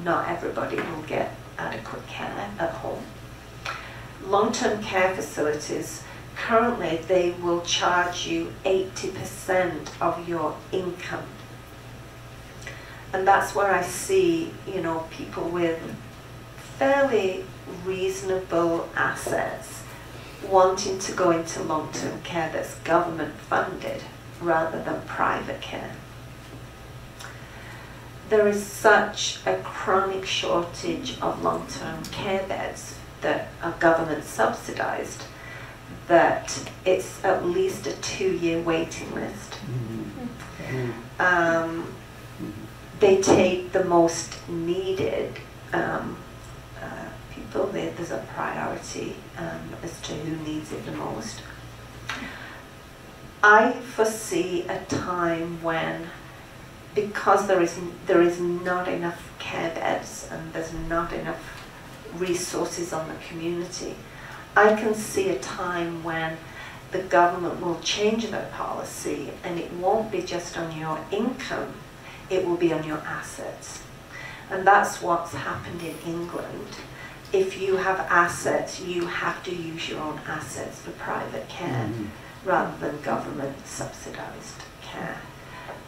not everybody will get adequate care at home. Long-term care facilities, currently they will charge you 80% of your income. And that's where I see, people with fairly reasonable assets wanting to go into long-term care that's government funded rather than private care. There is such a chronic shortage of long-term care beds that are government subsidized that it's at least a 2-year waiting list. they take the most needed people. There's a priority as to who needs it the most. I foresee a time when, because there is not enough care beds and there's not enough resources on the community, I can see a time when the government will change their policy, and it won't be just on your income, it will be on your assets. And that's what's happened in England. If you have assets, you have to use your own assets for private care rather than government subsidized care.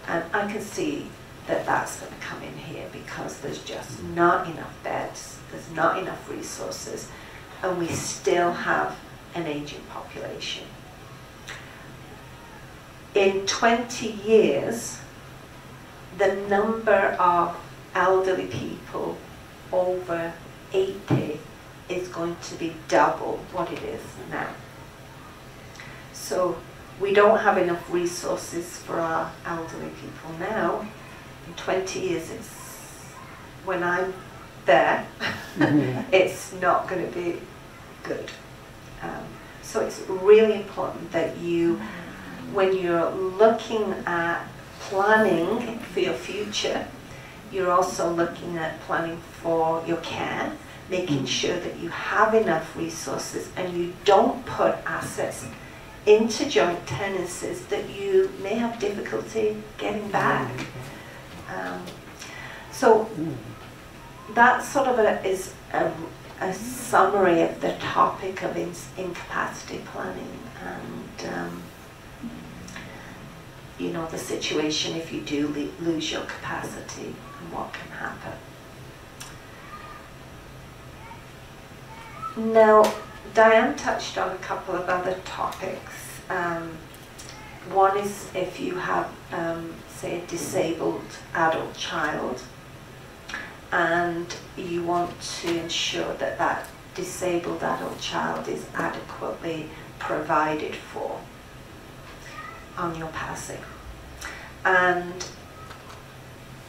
And I can see that that's going to come in here because there's just not enough beds, there's not enough resources, and we still have an aging population. In 20 years, the number of elderly people over 80 is going to be double what it is now. So we don't have enough resources for our elderly people now. In 20 years, when I'm there, it's not going to be good. So it's really important that you, when you're looking at planning for your future, you're also looking at planning for your care, making sure that you have enough resources and you don't put assets into joint tenancies that you may have difficulty getting back. So that sort of is a summary of the topic of incapacity planning and you know, the situation if you do lose your capacity and what can happen. Now, Diane touched on a couple of other topics. One is if you have, say, a disabled adult child and you want to ensure that that disabled adult child is adequately provided for on your passing. And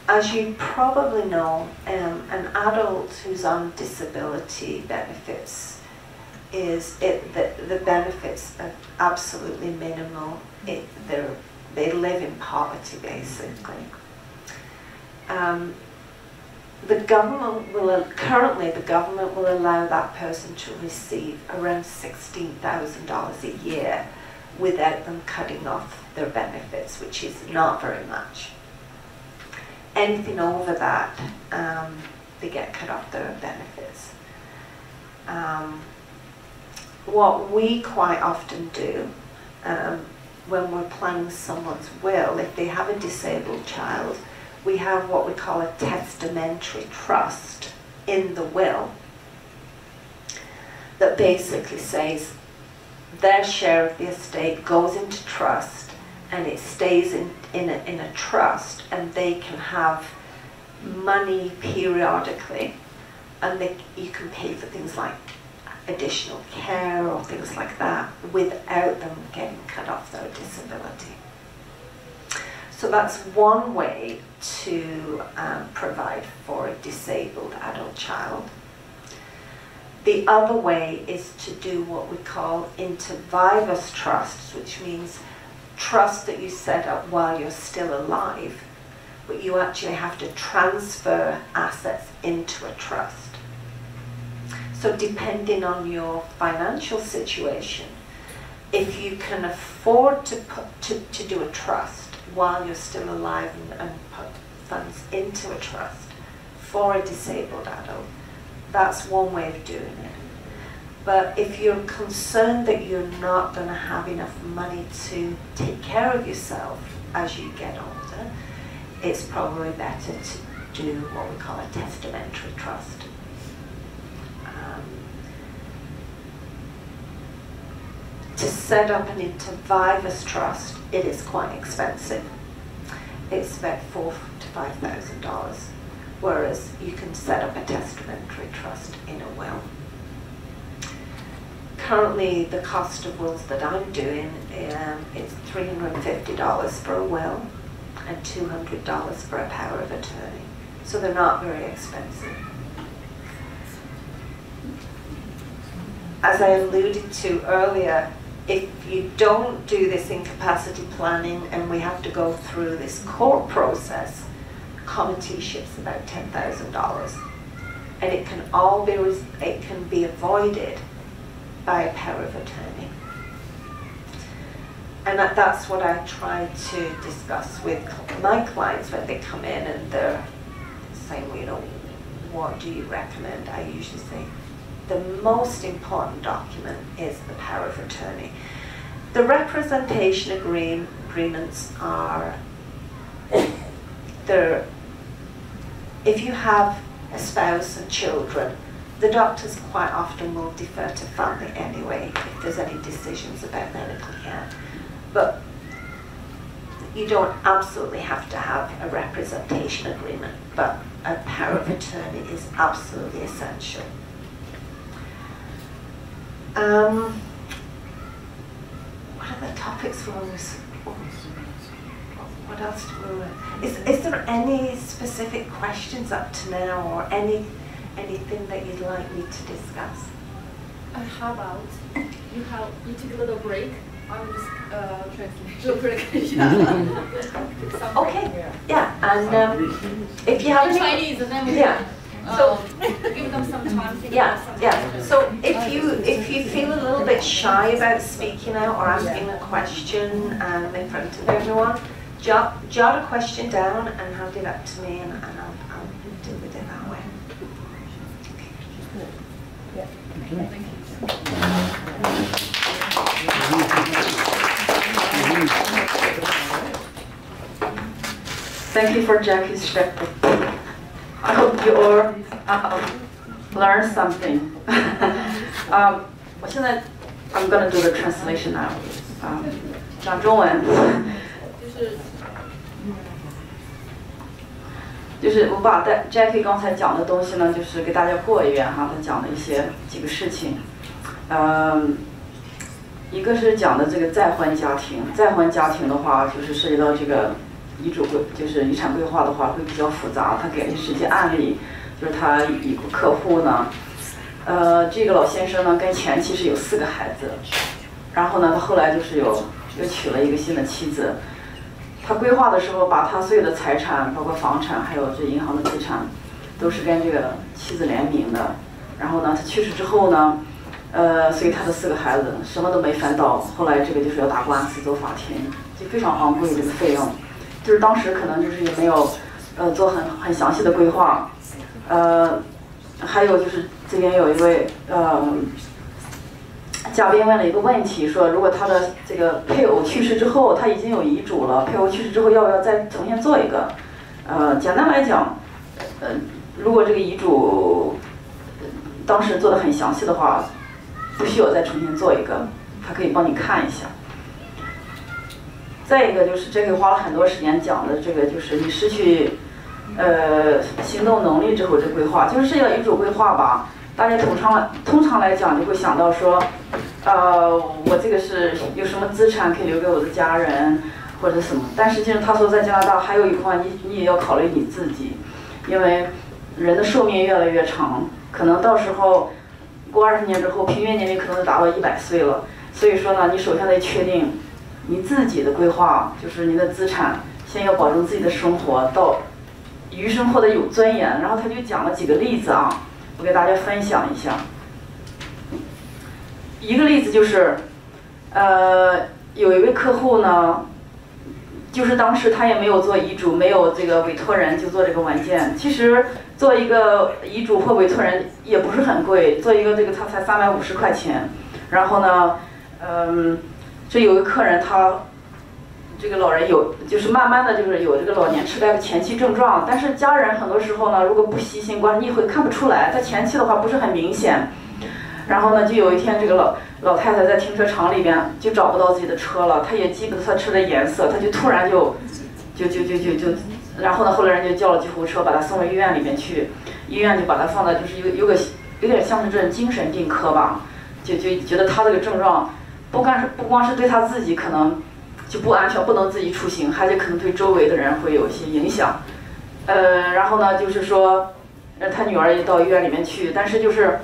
as you probably know, an adult who's on disability benefits the benefits are absolutely minimal. They live in poverty basically. Currently the government will allow that person to receive around $16,000 a year without them cutting off their benefits, which is not very much. Anything over that, they get cut off their benefits. What we quite often do when we're planning someone's will, if they have a disabled child, we have what we call a testamentary trust in the will that basically says their share of the estate goes into trust and it stays in a trust, and they can have money periodically, and you can pay for things like additional care or things like that without them getting cut off their disability. So that's one way to provide for a disabled adult child. The other way is to do what we call inter vivus trusts, which means trust that you set up while you're still alive, but you actually have to transfer assets into a trust. So depending on your financial situation, if you can afford to do a trust while you're still alive and put funds into a trust for a disabled adult, that's one way of doing it. But if you're concerned that you're not going to have enough money to take care of yourself as you get older, it's probably better to do what we call a testamentary trust. To set up an inter vivus trust, it is quite expensive. It's about $4,000 to $5,000, whereas you can set up a testamentary trust in a will. Currently, the cost of wills that I'm doing, it's $350 for a will, and $200 for a power of attorney. So they're not very expensive. As I alluded to earlier, if you don't do this incapacity planning and we have to go through this court process, committeeship's about $10,000. And it can all be, it can be avoided by a power of attorney. And that's what I try to discuss with my clients when they come in and they're saying, well, you know, what do you recommend? I usually say, the most important document is the power of attorney. The representation agreements are, if you have a spouse and children, the doctors quite often will defer to family anyway if there's any decisions about medical care. But you don't absolutely have to have a representation agreement, but a power of attorney is absolutely essential. What are the topics for us? What else do we? Is there any specific questions up to now, or anything that you'd like me to discuss?
How about you take a little break? I will just translate.
Okay. Yeah, and if you have any
Chinese, and then we
so
give them some time.
So if you feel a little bit shy about speaking out or asking a question in front of everyone, jot a question down and hand it up to me, and I'll deal with it that way.
Thank you for Jackie's share. I hope you all learn something. 我现在 I'm gonna do the translation now. 讲中文。就是我把Jackie 刚才讲的东西呢，就是给大家过一遍哈，他讲的几个事情。一个是讲的这个再婚家庭，再婚家庭的话，就是涉及到这个遗嘱就是遗产规划的话会比较复杂。他给了实际案例，就是他一个客户呢，这个老先生呢跟前妻是有4个孩子，然后呢他后来就是又娶了一个新的妻子。他规划的时候，把他所有的财产，包括房产，还有这银行的资产，都是跟这个妻子联名的。然后呢，他去世之后呢，所以他的4个孩子什么都没分到。后来这个就是要打官司走法庭，就非常昂贵这个费用。就是当时可能就是也没有做很详细的规划。还有就是这边有一位嘉宾问了一个问题，说如果他的这个配偶去世之后，他已经有遗嘱了，配偶去世之后要不要再重新做一个？简单来讲，如果这个遗嘱当时做得很详细的话，不需要再重新做一个，他可以帮你看一下。再一个就是这个花了很多时间讲的这个，就是你失去行动能力之后这规划，就是涉及到遗嘱规划吧。大家通常来讲就会想到说，我这个是有什么资产可以留给我的家人或者什么，但实际上他说在加拿大还有一块你也要考虑你自己，因为人的寿命越来越长，可能到时候过20年之后平均年龄可能就达到100岁了，所以说呢，你首先得确定你自己的规划，就是你的资产，先要保证自己的生活到余生活得有尊严。然后他就讲了几个例子啊。我给大家分享一下，一个例子就是，有一位客户呢，就是当时他也没有做遗嘱，没有这个委托人，就做这个文件。其实做一个遗嘱或委托人也不是很贵，做一个这个他才350块钱。然后呢，这有一个客人他。这个老人就是慢慢的就是有这个老年痴呆的前期症状，但是家人很多时候呢，如果不细心观察，你会看不出来。他前期的话不是很明显，然后呢，就有一天这个老太太在停车场里边就找不到自己的车了，她也记不得她车的颜色，她就突然然后呢，后来人就叫了救护车把她送到医院里面去，医院就把她放在就是有点像是这种精神病科吧，就觉得她这个症状不光是对她自己可能。就不安全，不能自己出行，还就可能对周围的人会有一些影响。然后呢，就是说，他女儿也到医院里面去，但是就是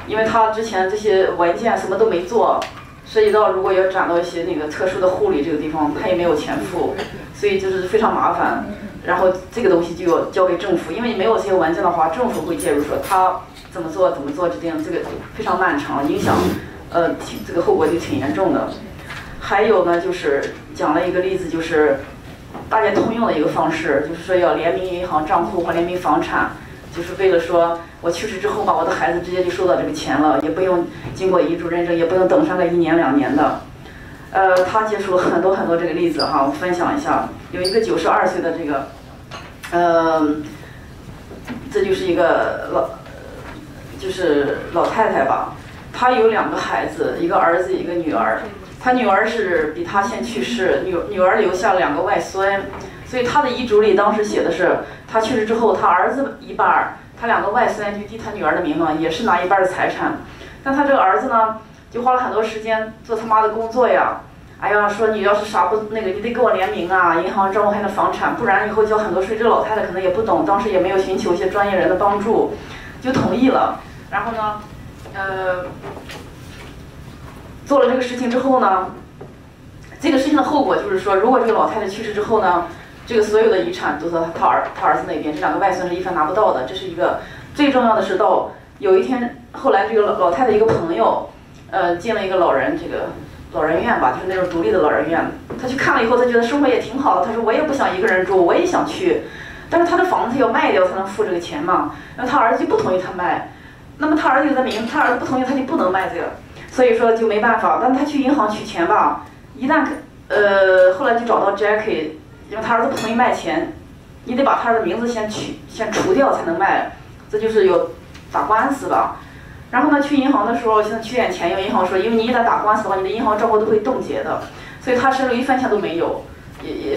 因为他之前这些文件什么都没做，涉及到如果要转到一些那个特殊的护理这个地方，他也没有钱付，所以就是非常麻烦。然后这个东西就要交给政府，因为没有这些文件的话，政府会介入说他怎么做制定，这个非常漫长，影响这个后果就挺严重的。还有呢，就是讲了一个例子，就是大家通用的一个方式，就是说要联名银行账户或联名房产，就是为了说我去世之后吧，我的孩子直接就收到这个钱了，也不用经过遗嘱认证，也不用等上个1年2年的。他接触了很多这个例子哈，我分享一下。有一个92岁的这个，这就是一个老太太吧，她有2个孩子，一个儿子一个女儿。她女儿是比她先去世，女儿留下2个外孙，所以她的遗嘱里当时写的是，她去世之后，她儿子一半，她2个外孙就递她女儿的名嘛，也是拿一半的财产。但她这个儿子呢，就花了很多时间做他妈的工作呀。哎呀，说你要是啥不那个，你得给我联名啊，银行账户还能房产，不然以后交很多税。这个老太太可能也不懂，当时也没有寻求一些专业人的帮助，就同意了。然后呢，做了这个事情之后呢，这个事情的后果就是说，如果这个老太太去世之后呢，这个所有的遗产都是他儿子那边，这2个外孙是一分拿不到的。这是一个最重要的是，到有一天，后来这个老太太一个朋友，进了一个老人院吧，就是那种独立的老人院。他去看了以后，他觉得生活也挺好的。他说我也不想一个人住，我也想去，但是他的房子要卖掉才能付这个钱嘛。然后他儿子就不同意他卖，那么他儿子有的名，他儿子不同意，他就不能卖这个，所以说就没办法。但他去银行取钱吧，一旦后来就找到 Jackie， 因为他儿子不同意卖钱，你得把他的名字先除掉才能卖，这就是有打官司吧。然后呢，去银行的时候，现在取点钱，有银行说，因为你一旦打官司的话，你的银行账户都会冻结的，所以他身上1分钱都没有，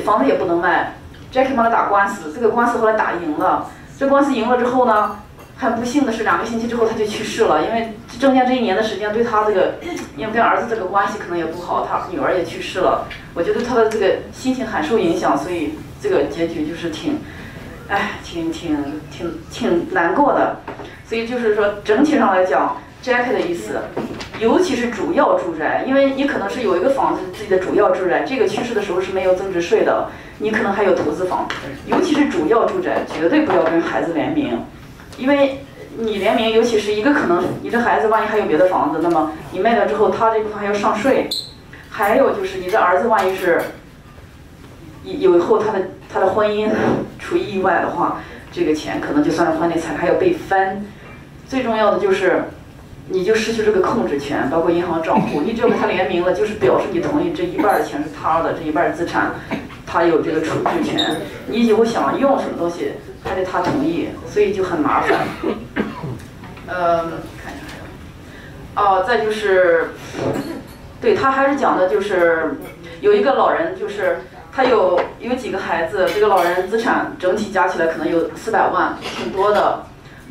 房子也不能卖。Jackie 帮他打官司，这个官司后来打赢了。这官司赢了之后呢，很不幸的是2个星期之后他就去世了，因为中间这1年的时间对他这个，因为跟儿子这个关系可能也不好，他女儿也去世了，我觉得他的这个心情很受影响，所以这个结局就是挺难过的。所以就是说，整体上来讲 ，Jackie 的意思，尤其是主要住宅，因为你可能是有一个房子自己的主要住宅，这个去世的时候是没有增值税的，你可能还有投资房，尤其是主要住宅，绝对不要跟孩子联名，因为你联名，尤其是一个可能你这孩子万一还有别的房子，那么你卖了之后，他这部分还要上税，还有就是你的儿子万一是以后他的婚姻出意外的话，这个钱可能就算是婚内财还要被分。最重要的就是，你就失去这个控制权，包括银行账户。你只要跟他联名了，就是表示你同意这一半的钱是他的，这一半资产，他有这个处置权。你以后想用什么东西，还得他同意，所以就很麻烦。看一下还有，再就是，对他还是讲的就是有一个老人，就是他有几个孩子，这个老人资产整体加起来可能有400万，挺多的。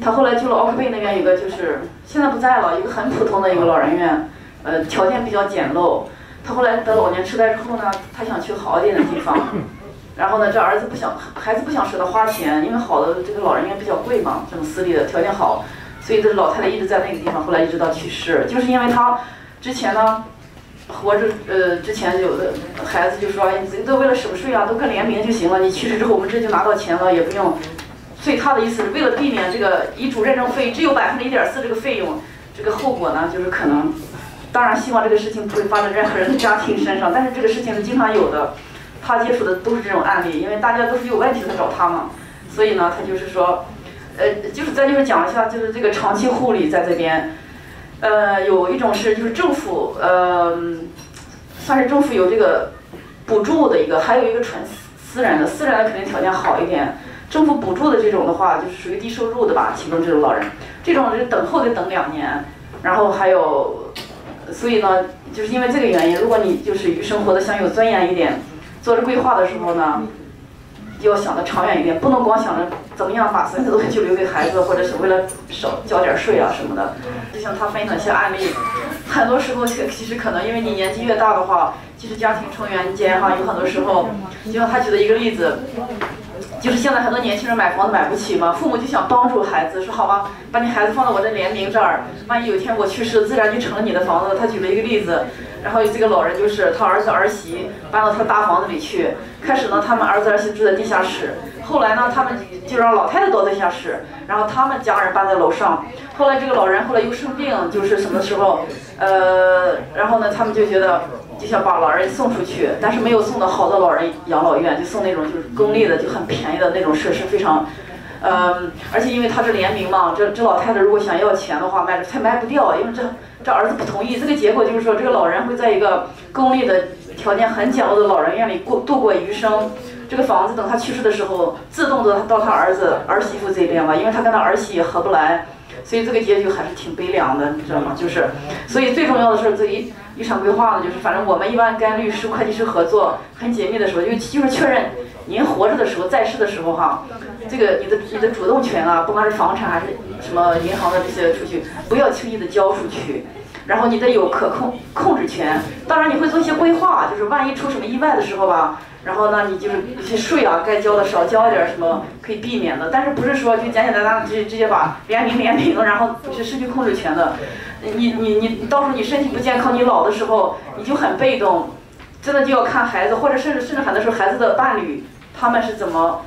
他后来去了奥克贝那边，有个就是现在不在了，一个很普通的一个老人院，条件比较简陋。他后来得老年痴呆之后呢，他想去好一点的地方，然后呢，这孩子不想舍得花钱，因为好的这个老人院比较贵嘛，这种私立的条件好，所以这老太太一直在那个地方，后来一直到去世，就是因为他之前呢活着，之前有的孩子就说，哎，你都为了省税啊，都跟联名就行了，你去世之后我们这就拿到钱了，也不用。所以他的意思是为了避免这个遗嘱认证费只有1.4%这个费用，这个后果呢，就是可能，当然希望这个事情不会发生任何人的家庭身上，但是这个事情是经常有的，他接触的都是这种案例，因为大家都是有问题才找他嘛，所以呢，他就是说，再就是讲一下，就是这个长期护理在这边，有一种是就是政府，算是政府有这个补助的一个，还有一个纯私人的肯定条件好一点。政府补助的这种的话，就是属于低收入的吧，其中这种老人，这种是等候得等2年，然后还有，所以呢，就是因为这个原因，如果你就是生活的想有尊严一点，做着规划的时候呢，要想的长远一点，不能光想着怎么样把所有的东西就留给孩子，或者是为了少交点税啊什么的。就像他分享一些案例，很多时候其实可能因为你年纪越大的话，其实家庭成员间哈有很多时候，就像他举的一个例子。就是现在很多年轻人买房子买不起嘛，父母就想帮助孩子，说好吧，把你孩子放到我的联名这儿，万一有一天我去世，自然就成了你的房子。他举了一个例子，然后这个老人就是他儿子儿媳搬到他大房子里去，开始呢他们儿子儿媳住在地下室，后来呢他们就让老太太到地下室，然后他们家人搬在楼上。后来这个老人后来又生病，就是什么时候，然后呢他们就觉得。就想把老人送出去，但是没有送到好的老人养老院，就送那种就是公立的，就很便宜的那种设施，非常，而且因为他是联名嘛，这老太太如果想要钱的话，她卖不掉，因为这儿子不同意，这个结果就是说，这个老人会在一个公立的条件很简陋的老人院里度过余生。这个房子等他去世的时候，自动的到他儿子儿媳妇这边了，因为他跟他儿媳也合不来。所以这个结局还是挺悲凉的，你知道吗？就是，所以最重要的是这遗产规划呢，就是反正我们一般跟律师、会计师合作很紧密的时候，就是确认您活着的时候、在世的时候哈，这个你的主动权啊，不管是房产还是什么银行的这些储蓄，不要轻易的交出去。然后你得有可控制权，当然你会做一些规划，就是万一出什么意外的时候吧。然后呢，你就是有些税啊，该交的少交一点，什么可以避免的。但是不是说就简简单单直接把联名，然后是失去控制权的。你到时候你身体不健康，你老的时候你就很被动，真的就要看孩子，或者甚至很多时候孩子的伴侣他们是怎么，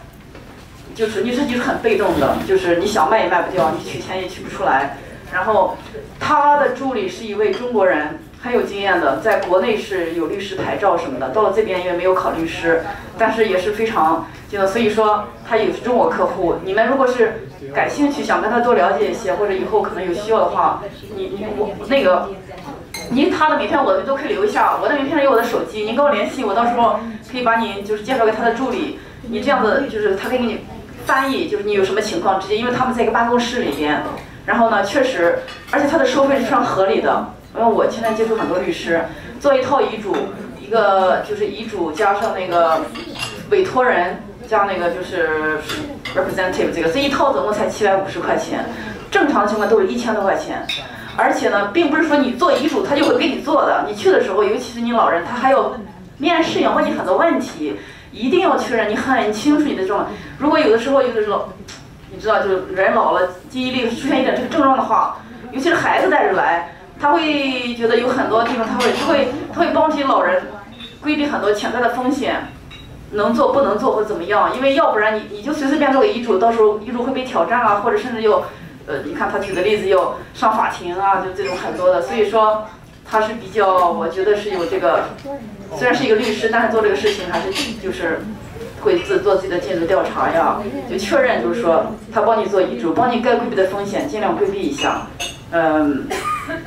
就是你就是很被动的，就是你想卖也卖不掉，你取钱也取不出来。然后他的助理是一位中国人。很有经验的，在国内是有律师牌照什么的，到了这边因为没有考律师，但是也是非常所以说他也是中国客户。你们如果是感兴趣，想跟他多了解一些，或者以后可能有需要的话，他的名片我都可以留一下，我的名片里有我的手机，您跟我联系，我到时候可以把你就是介绍给他的助理，你这样子就是他可以给你翻译，就是你有什么情况直接，因为他们在一个办公室里边，然后呢确实，而且他的收费是非常合理的。因为我现在接触很多律师，做一套遗嘱，一个就是遗嘱加上那个委托人加那个就是 representative 这一套总共才750块钱，正常情况都是1000多块钱。而且呢，并不是说你做遗嘱他就会给你做的，你去的时候，尤其是你老人，他还要面试，要问你很多问题，一定要确认你很清楚你的状况。如果有的时候，你知道，就人老了，记忆力出现一点这个症状的话，尤其是孩子带着来。他会觉得有很多地方，他会帮这些老人规避很多潜在的风险，能做不能做或怎么样，因为要不然你就随便做个遗嘱，到时候遗嘱会被挑战啊，或者甚至你看他举的例子又上法庭啊，就这种很多的，所以说他是比较，我觉得是有这个，虽然是一个律师，但是做这个事情还是就是会做自己的尽职调查呀，就确认就是说他帮你做遗嘱，帮你该规避的风险尽量规避一下。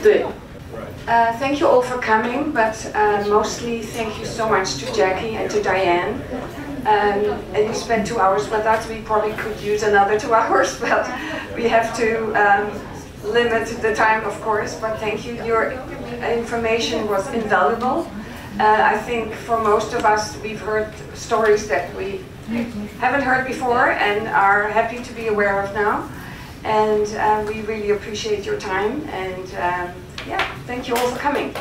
对。
Thank you all for coming, but mostly thank you so much to Jackie and to Diane. And you spent 2 hours with us. We probably could use another 2 hours, but we have to limit the time, of course. But thank you. Your information was invaluable. I think for most of us, we've heard stories that we haven't heard before and are happy to be aware of now. And we really appreciate your time. And yeah, thank you all for coming.